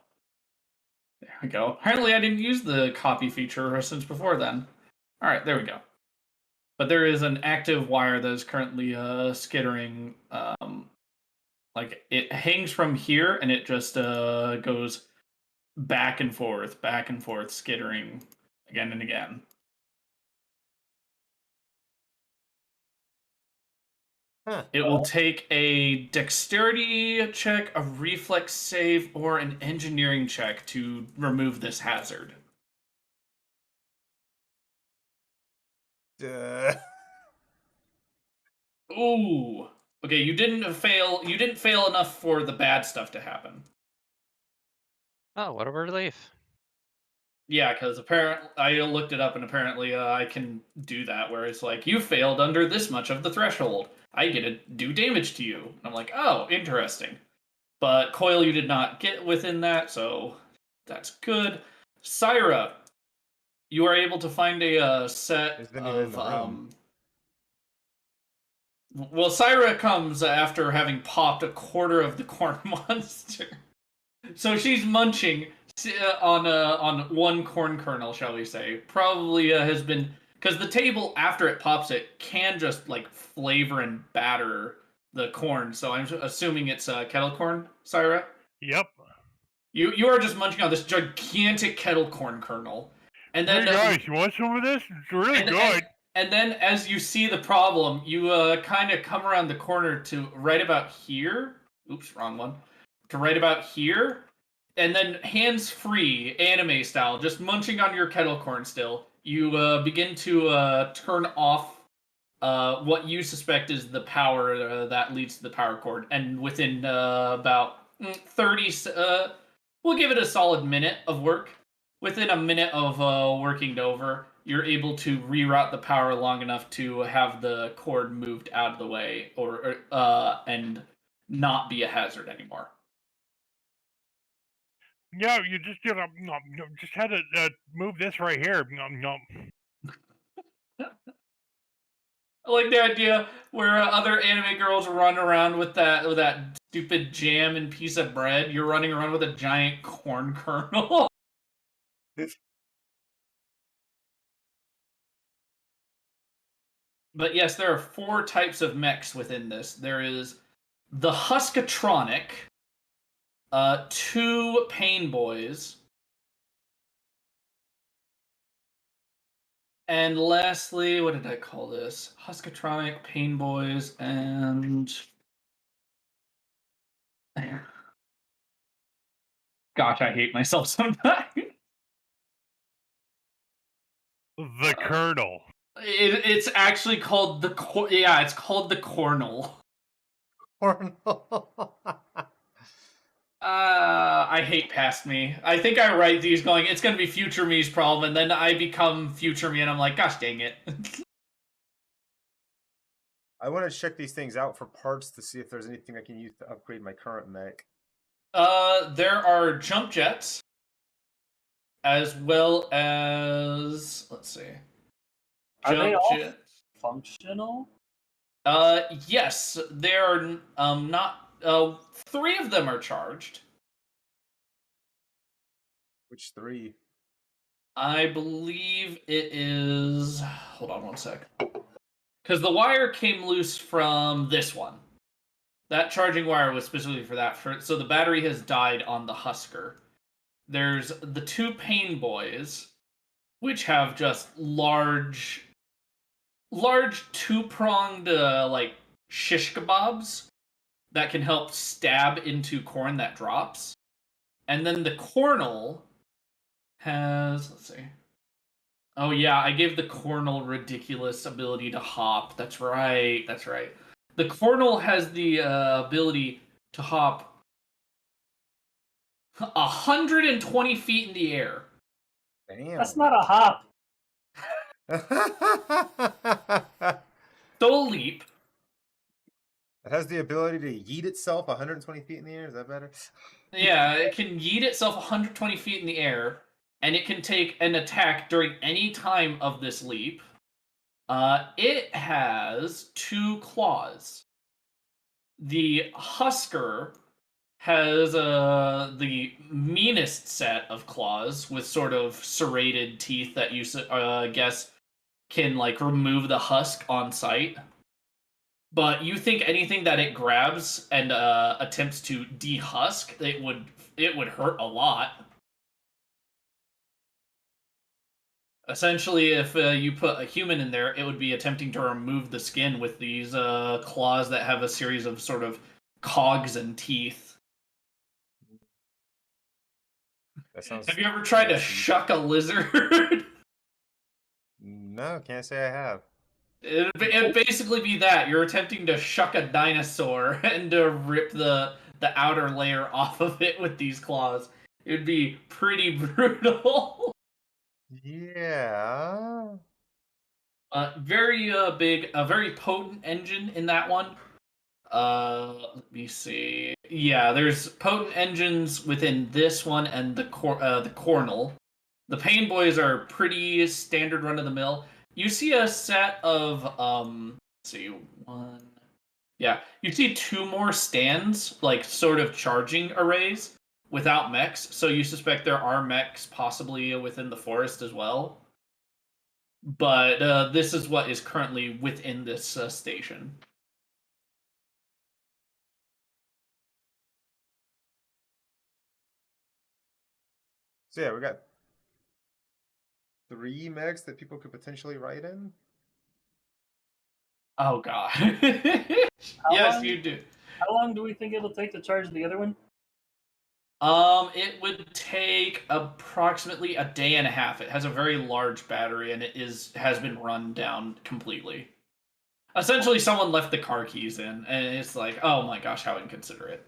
There we go. Apparently I didn't use the copy feature since before then. All right, there we go. But there is an active wire that is currently skittering. Like it hangs from here and it just goes back and forth, skittering again and again. Huh. It will take a dexterity check, a reflex save, or an engineering check to remove this hazard. Ooh. Okay, you didn't fail. You didn't fail enough for the bad stuff to happen. Oh, what a relief. Yeah, because apparently I looked it up, and apparently I can do that. Where it's like you failed under this much of the threshold, I get to do damage to you. And I'm like, oh, interesting. But Coil, you did not get within that, so that's good. Syra, you are able to find a set Isn't even in of the room. Well, Syra comes after having popped a quarter of the corn monster. So she's munching on one corn kernel, shall we say? Probably has been because the table after it pops it can just like flavor and batter the corn. So I'm assuming it's kettle corn, Syra. Yep. You are just munching on this gigantic kettle corn kernel, and then Hey guys, you want some of this? It's really and, good. and then as you see the problem, you kind of come around the corner to right about here. Oops, wrong one. To right about here, and then hands free, anime style, just munching on your kettle corn still. You begin to turn off what you suspect is the power that leads to the power cord, and within about 30, we'll give it a solid minute of work. Within a minute of working over, you're able to reroute the power long enough to have the cord moved out of the way, or and not be a hazard anymore. Yeah, you just just had to move this right here. I like the idea where other anime girls run around with that stupid jam and piece of bread. You're running around with a giant corn kernel. But yes, there are 4 types of mechs within this. There is the Huskatronic, 2 Pain Boys, and lastly, what did I call this? Huskatronic, Pain Boys, and gosh, I hate myself sometimes. The Colonel. It's actually called the it's called the Cornel. I hate past me. I think I write these going, it's going to be future me's problem, and then I become future me, and I'm like, gosh dang it. I want to check these things out for parts to see if there's anything I can use to upgrade my current mech. There are jump jets, as well as, let's see. Are they Jump all jets. functional? Yes, they're not. 3 of them are charged. Which 3? I believe it is. Hold on one sec. Because the wire came loose from this one. That charging wire was specifically for that. So the battery has died on the Husker. There's the 2 Pain Boys, which have just large 2-pronged like shish kebabs that can help stab into corn that drops. And then the Cornel has, let's see. Oh yeah, I gave the Cornel ridiculous ability to hop. That's right. The Cornel has the ability to hop 120 feet in the air. Damn. That's not a hop. So a leap. It has the ability to yeet itself 120 feet in the air. Is that better? Yeah, it can yeet itself 120 feet in the air, and it can take an attack during any time of this leap. It has 2 claws. The Husker has the meanest set of claws with sort of serrated teeth that you guess can like remove the husk on sight. But you think anything that it grabs and attempts to dehusk, it would hurt a lot. Essentially, if you put a human in there, it would be attempting to remove the skin with these claws that have a series of sort of cogs and teeth. That sounds. Have you ever tried to nasty. shuck a lizard? No, can't say I have. It'd basically be that. You're attempting to shuck a dinosaur and to rip the outer layer off of it with these claws. It would be pretty brutal. Yeah. Very big, a very potent engine in that one. Let me see. Yeah, there's potent engines within this one and the Cornel. The Pain Boys are pretty standard run of the mill. You see a set of let's see, 1. Yeah, you see 2 more stands, like sort of charging arrays without mechs. So you suspect there are mechs possibly within the forest as well. But this is what is currently within this station. So yeah, we got 3 mechs that people could potentially ride in. Oh god. How Yes, long- you do. How long do we think it'll take to charge the other one? It would take approximately a day and a half. It has a very large battery and has been run down completely. Essentially, someone left the car keys in, and it's like, oh my gosh, how inconsiderate.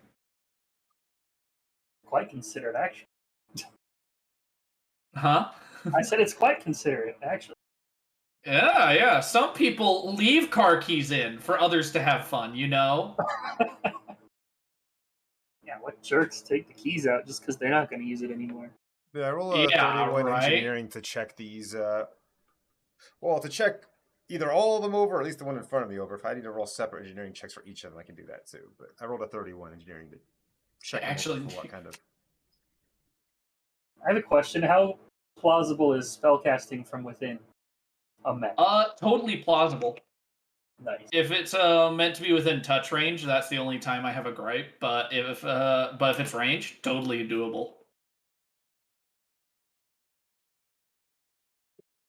Quite considerate, actually. Huh? I said it's quite considerate, actually. Yeah. Some people leave car keys in for others to have fun, you know? Yeah, what jerks take the keys out just because they're not going to use it anymore? Yeah, I roll a Yeah, 31 right? engineering to check these. Well, to check either all of them over, or at least the one in front of me over. If I need to roll separate engineering checks for each of them, I can do that too. But I rolled a 31 engineering to check them Actually- over for what kind of. I have a question. How plausible is spellcasting from within a mech? Totally plausible. Nice. If it's meant to be within touch range, that's the only time I have a gripe. But if it's range, totally doable.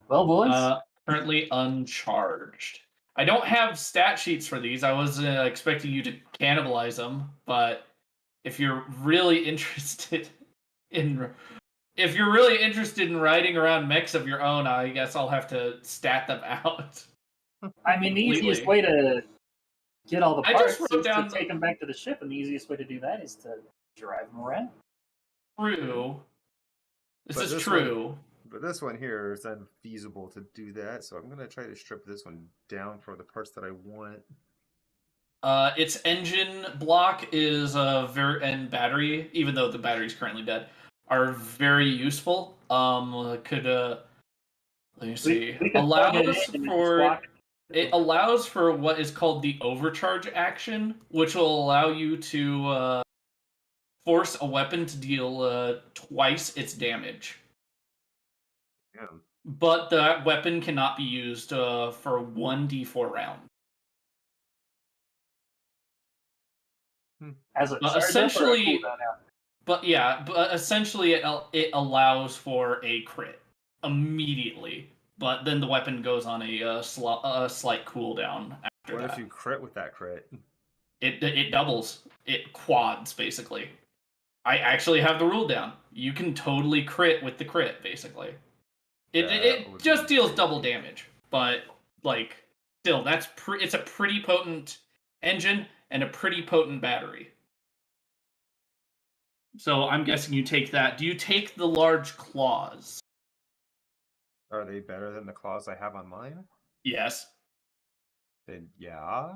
Well, boys, Currently uncharged. I don't have stat sheets for these. I was expecting you to cannibalize them, but if you're really interested in riding around mechs of your own, I guess I'll have to stat them out. I mean, the easiest completely. way to get all the I just parts wrote is down to take them back to the ship, and the easiest way to do that is to drive them around. True. This But is this true. But this one here is unfeasible to do that, so I'm gonna try to strip this one down for the parts that I want. Its engine block is and battery, even though the battery's currently dead, are very useful. Could let me see. We could plug it Allows in and for block. it allows for what is called the overcharge action, which will allow you to force a weapon to deal twice its damage. Yeah. But that weapon cannot be used for 1d4 round. As a But charge up or a essentially, cooldown after. but essentially it allows for a crit immediately. But then the weapon goes on a slight cooldown after What that. if you crit with that crit? It doubles. It quads, basically. I actually have the rule down. You can totally crit with the crit, basically. That It would just be deals crazy. double damage, but like still, it's a pretty potent engine and a pretty potent battery. So I'm guessing you take that. Do you take the large claws? Are they better than the claws I have on mine? Yes. Then yeah.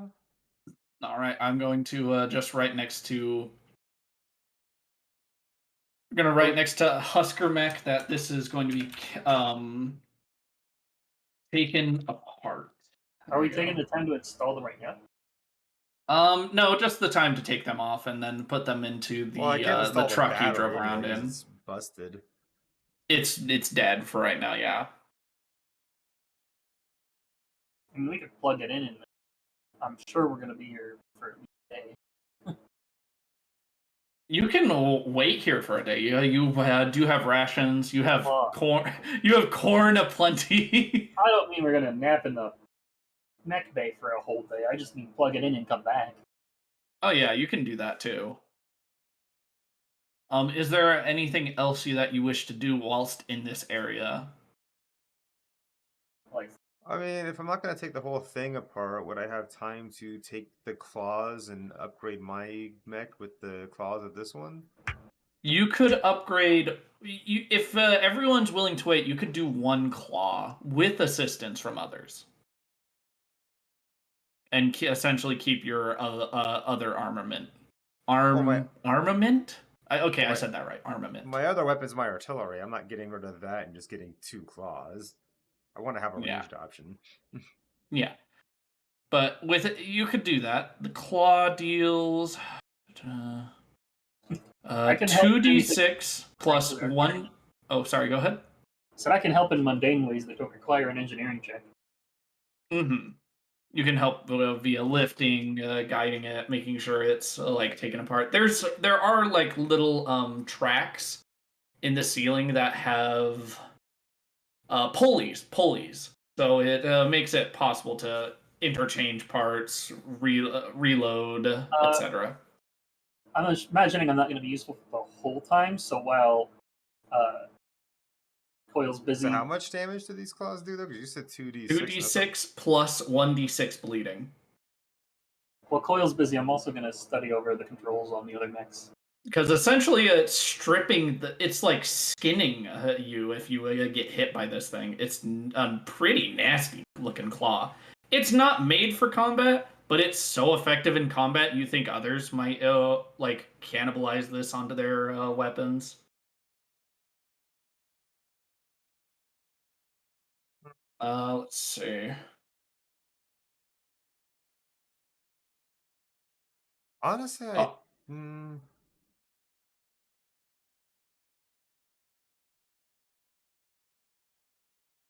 All right. I'm going to just write next to. We're gonna write next to Husker Mech that this is going to be taken apart. Are we There you taking the time to install them right now? go. No, just the time to take them off and then put them into Well, I can't the install the truck you drove battery around because in. it's busted. It's dead for right now. Yeah. I mean, we could plug it in, and I'm sure we're going to be here for at least a day. You can wait here for a day. You do have rations. You have Well, corn. You have corn aplenty. I don't mean we're going to nap in the mech bay for a whole day. I just mean plug it in and come back. Oh yeah, you can do that too. Is there anything else that you wish to do whilst in this area? Like, I mean, if I'm not gonna take the whole thing apart, would I have time to take the claws and upgrade my mech with the claws of this one? You could upgrade. If everyone's willing to wait, you could do one claw with assistance from others, and essentially keep your other armament. Armament? Okay, Well, I said that right. Armament. My other weapon's my artillery. I'm not getting rid of that and just getting 2 claws. I want to have a Yeah. ranged option. Yeah. But with it, you could do that. The claw deals I can help 2d6 plus Frankly, 1. Oh, sorry, go ahead. so I can help in mundane ways that don't require an engineering check. Mm-hmm. You can help via lifting, guiding it, making sure it's like taken apart. There are like little tracks in the ceiling that have pulleys. So it makes it possible to interchange parts, reload, etc. I'm imagining I'm not going to be useful for the whole time, so while Coil's busy. So how much damage do these claws do though? Because you said 2d6. 2d6 plus 1d6 bleeding. While Coil's busy, I'm also going to study over the controls on the other mechs. Because essentially it's stripping, it's like skinning you if you get hit by this thing. It's a pretty nasty looking claw. It's not made for combat, but it's so effective in combat you think others might like cannibalize this onto their weapons. Let's see. Honestly,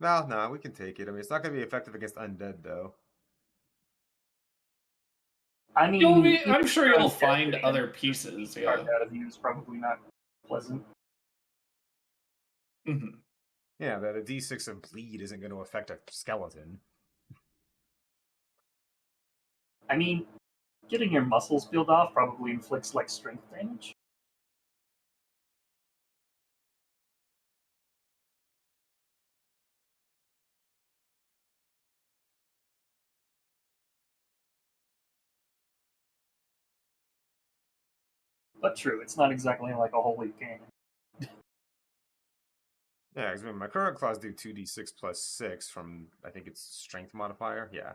No, we can take it. I mean, it's not going to be effective against undead, though. I mean, I'm sure you'll even find getting other pieces. Yeah. carved out of you is probably not pleasant. Mhm. Yeah, that a d6 of bleed isn't going to affect a skeleton. I mean, getting your muscles peeled off probably inflicts like strength damage. But true, it's not exactly like a holy cannon. Yeah, because my current claws do 2d6 plus 6 from, I think it's strength modifier. Yeah.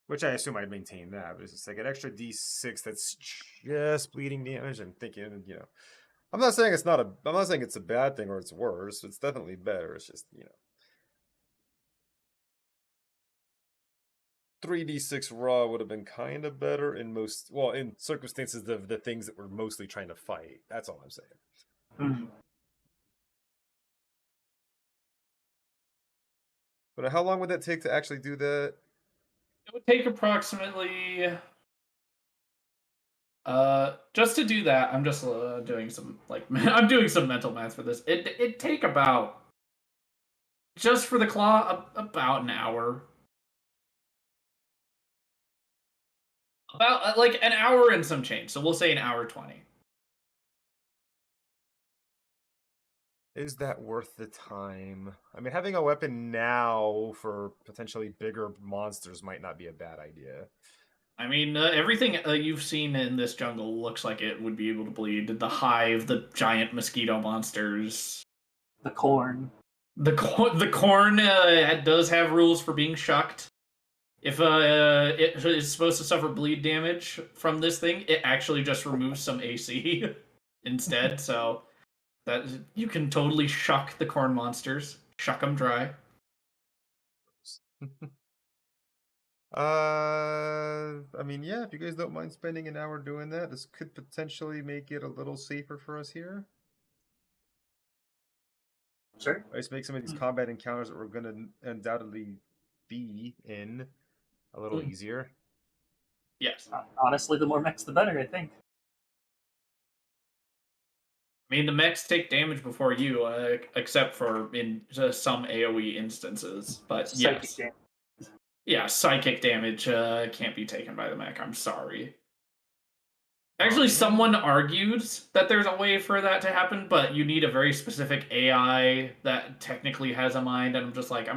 Which I assume I'd maintain that, but it's just like an extra d6 that's just bleeding damage. I'm thinking, I'm not saying it's a bad thing or it's worse. It's definitely better. It's just, 3d6 raw would have been kind of better in circumstances of the things that we're mostly trying to fight. That's all I'm saying. Hmm. But how long would that take to actually do that? It would take approximately. Just to do that, I'm just doing some I'm doing some mental math for this. It'd take about, just for the claw, about an hour. About like an hour and some change. So we'll say an hour 20. Is that worth the time? I mean, having a weapon now for potentially bigger monsters might not be a bad idea. I mean, everything you've seen in this jungle looks like it would be able to bleed. The hive, the giant mosquito monsters. The corn. The corn does have rules for being shucked. If it is supposed to suffer bleed damage from this thing, it actually just removes some AC instead. So that you can totally shuck the corn monsters, shuck them dry. I mean, yeah, if you guys don't mind spending an hour doing that, this could potentially make it a little safer for us here. Sure. Let's make some of these combat encounters that we're going to undoubtedly be in a little easier. Yes. Honestly, the more mechs, the better, I think. I mean, the mechs take damage before you, except for in some AoE instances. But Psychic yes. damage. Yeah, psychic damage can't be taken by the mech. I'm sorry. Actually, someone argued that there's a way for that to happen, but you need a very specific AI that technically has a mind, and I'm just like,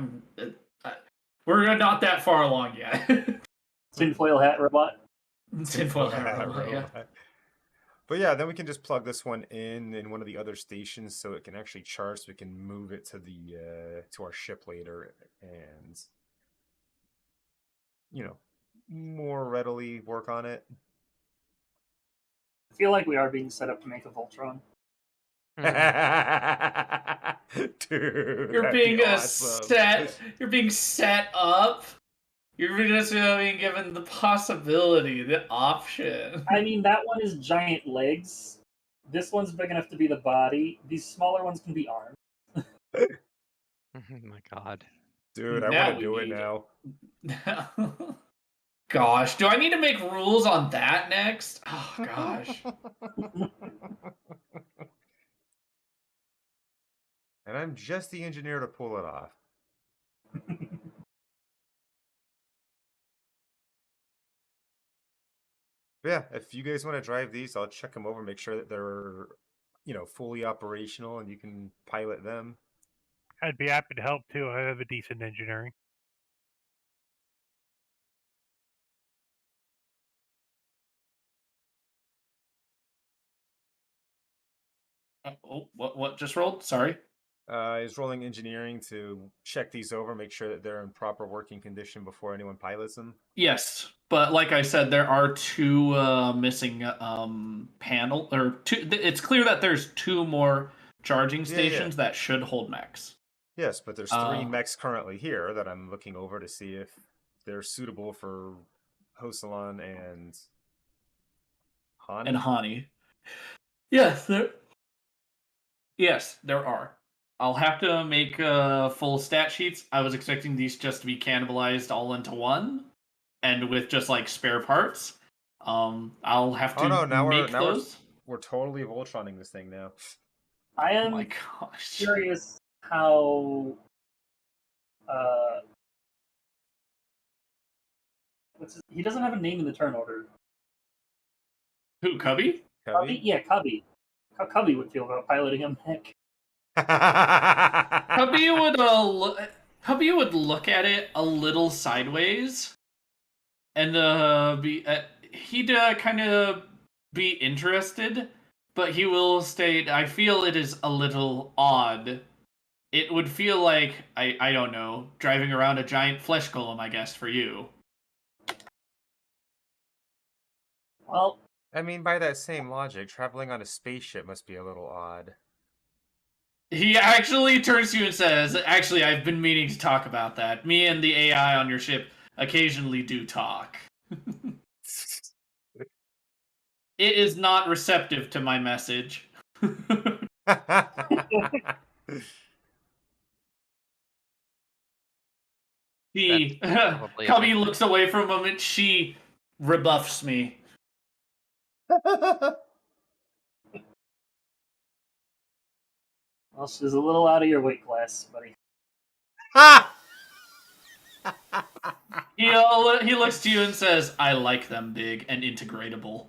we're not that far along yet. Tinfoil hat robot. Tinfoil hat robot, yeah. But yeah, then we can just plug this one in one of the other stations so it can actually charge. So we can move it to to our ship later, and more readily work on it. I feel like we are being set up to make a Voltron. Dude, You're that'd being be awesome. You're being set up. You're just being given the possibility, the option. I mean, that one is giant legs. This one's big enough to be the body. These smaller ones can be arms. Oh my god. Dude, I Now want to do it now. Gosh, do I need to make rules on that next? Oh gosh. And I'm just the engineer to pull it off. But yeah, if you guys want to drive these, I'll check them over, make sure that they're, fully operational and you can pilot them. I'd be happy to help too. I have a decent engineering. Oh, what just rolled? Sorry. Is rolling engineering to check these over, make sure that they're in proper working condition before anyone pilots them. Yes, but like I said, there are two missing panel or two. It's clear that there's two more charging stations that should hold mechs. Yes, but there's three mechs currently here that I'm looking over to see if they're suitable for Hosalon and Hani. And Hani. Yes, there are. I'll have to make full stat sheets. I was expecting these just to be cannibalized all into one, and with just like spare parts. I'll have to Oh no, make those. we're totally Voltroning this thing now. I Oh am my gosh! curious how he doesn't have a name in the turn order. Who, Cubby? Cubby? Yeah, Cubby. How Cubby would feel about piloting a mech. Cubby would Cubby would look at it a little sideways, and he'd kind of be interested, but he will state, "I feel it is a little odd. It would feel like I don't know, driving around a giant flesh golem, I guess, for you." Well, I mean, by that same logic, traveling on a spaceship must be a little odd. He actually turns to you and says, "Actually, I've been meaning to talk about that. Me and the AI on your ship occasionally do talk. It is not receptive to my message." He probably Cubby looks away for a moment. She rebuffs me. well, she's a little out of your weight class, buddy. He looks to you and says, "I like them big and integratable."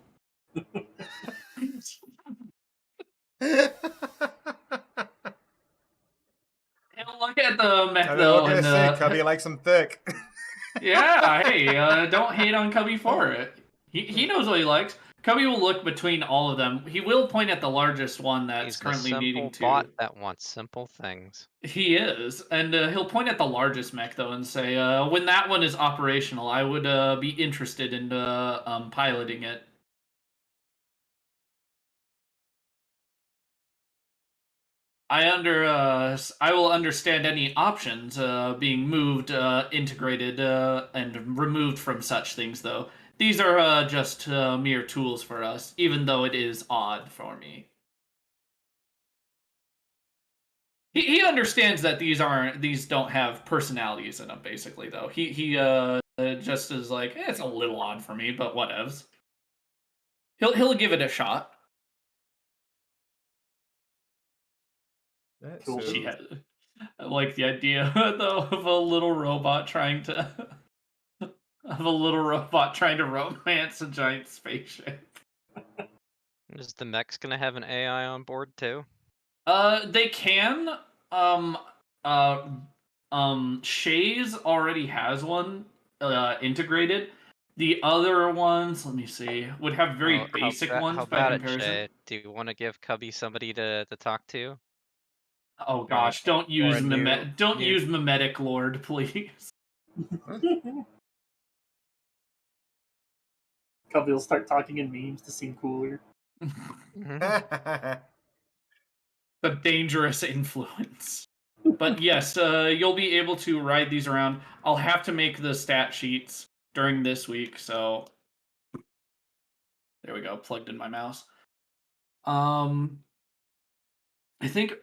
He'll look at the mech I mean, though, what can I and say? Cubby likes them thick. yeah, hey, don't hate on Cubby for it. He knows what he likes. Cubby will look between all of them. He will point at the largest one that's He's the currently needing simple to. bot that wants simple things. He is, and he'll point at the largest mech though and say, "When that one is operational, I would be interested in piloting it." I will understand any options being moved, integrated, and removed from such things, though. These are just mere tools for us, even though it is odd for me. He understands that these don't have personalities in them, basically, though. He just is like, it's a little odd for me, but whatevs. He'll give it a shot. Cool. So, Yeah. I like the idea though of a little robot trying to romance a giant spaceship. Is the mech's gonna have an AI on board too? They can. Um, uh, Shays already has one integrated. The other ones, let me see, would have very Oh, basic ones how by about it, comparison. Shay? Do you want to give Cubby somebody to talk to? Oh gosh, don't use a new- use mimetic lord, please. Cubby will start talking in memes to seem cooler. Mhm. The dangerous influence. But yes, you'll be able to ride these around. I'll have to make the stat sheets during this week, so there we go, plugged in my mouse. I think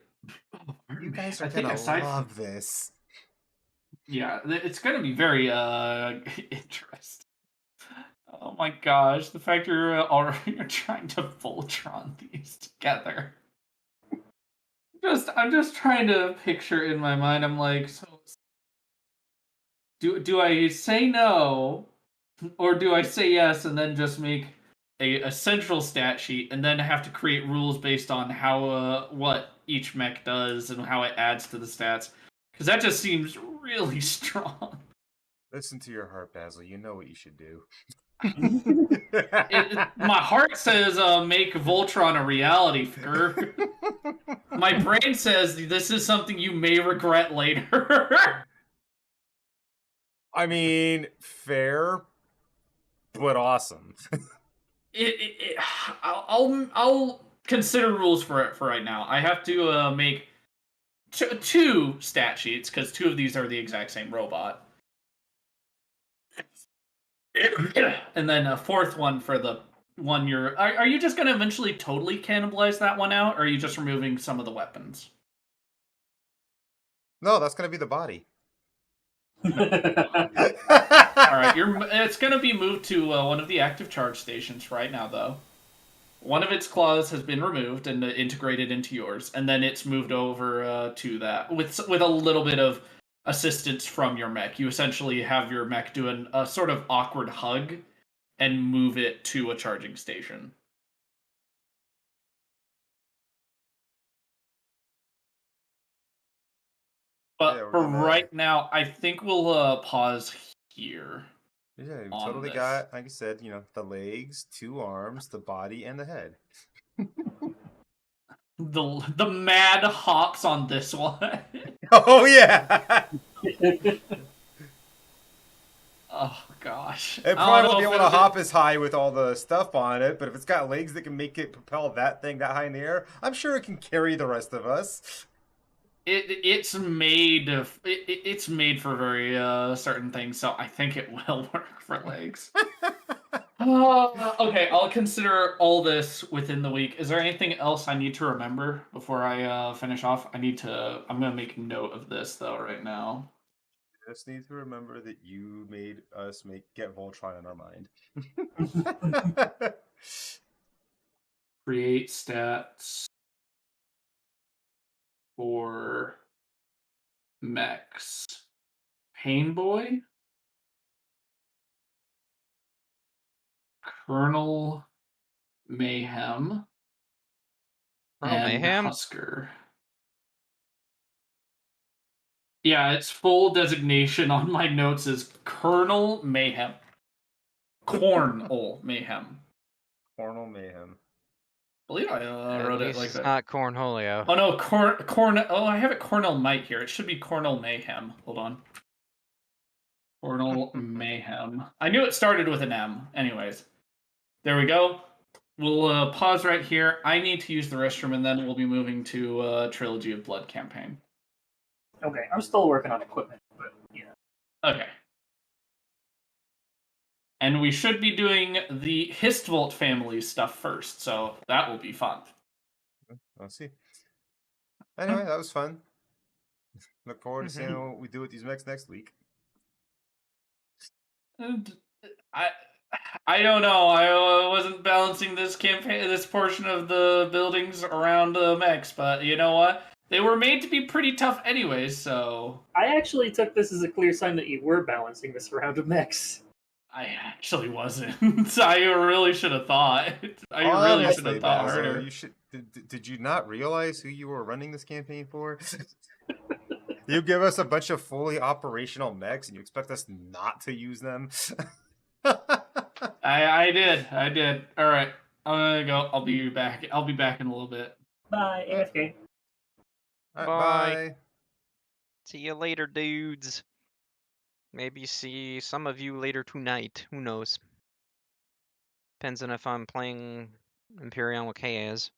you guys are I think gonna aside love from, this. yeah, it's gonna be very interesting. Oh my gosh, the fact you're already trying to Voltron these together. I'm just trying to picture in my mind. I'm like, so do I say no, or do I say yes and then just make a central stat sheet and then have to create rules based on how what each mech does and how it adds to the stats? Because that just seems really strong. Listen to your heart, Basil. You know what you should do. My heart says make Voltron a reality, Fur. My brain says this is something you may regret later. I mean, fair, but awesome. I'll consider rules for it for right now. I have to make two stat sheets because two of these are the exact same robot, and then a fourth one for the one you're. Are you just going to eventually totally cannibalize that one out, or are you just removing some of the weapons? No, that's gonna be the body. All right, it's going to be moved to one of the active charge stations right now, though. One of its claws has been removed and integrated into yours, and then it's moved over to that with a little bit of assistance from your mech. You essentially have your mech do a sort of awkward hug and move it to a charging station. But Yeah, we're for gonna- right now, I think we'll pause here. Yeah, we on totally this. got, like I said, the legs, 2 arms, the body, and the head. The mad hops on this one. Oh yeah. Oh gosh. It I probably don't won't be know able if to it- hop as high with all the stuff on it, but if it's got legs that can make it propel that thing that high in the air, I'm sure it can carry the rest of us. It's made of it's made for very certain things, so I think it will work for legs. Okay, I'll consider all this within the week. Is there anything else I need to remember before I finish off? I'm gonna make note of this though right now. Just need to remember that you made us get Voltron in our mind. Create stats for mechs. Painboy, Colonel Mayhem, Colonel and Mayhem? Husker. Yeah, its full designation on my notes is Colonel Mayhem. Cornel Mayhem. Cornel Mayhem. I believe I At wrote it least like it's that. not Cornholio. Oh no, Oh, I have it Cornel Might here. It should be Cornel Mayhem. Hold on. Cornel Mayhem. I knew it started with an M. Anyways, there we go. We'll pause right here. I need to use the restroom, and then we'll be moving to Trilogy of Blood campaign. Okay, I'm still working on equipment, but yeah. Okay. And we should be doing the Histvolt family stuff first, so that will be fun. Let's see. Anyway, that was fun. Look forward to seeing Mhm. what we do with these mechs next week. And I don't know. I wasn't balancing this portion of the buildings around mechs, but you know what? They were made to be pretty tough anyways, so I actually took this as a clear sign that you were balancing this round of mechs. I actually wasn't. I really should have thought. I really should Honestly, have thought Basil, harder. you should. Did you not realize who you were running this campaign for? You give us a bunch of fully operational mechs, and you expect us not to use them? I did. All right, I'm gonna go. I'll be back. I'll be back in a little bit. Bye, AFK. Alright, Bye. bye. See you later, dudes. Maybe see some of you later tonight. Who knows? Depends on if I'm playing Imperium with K as.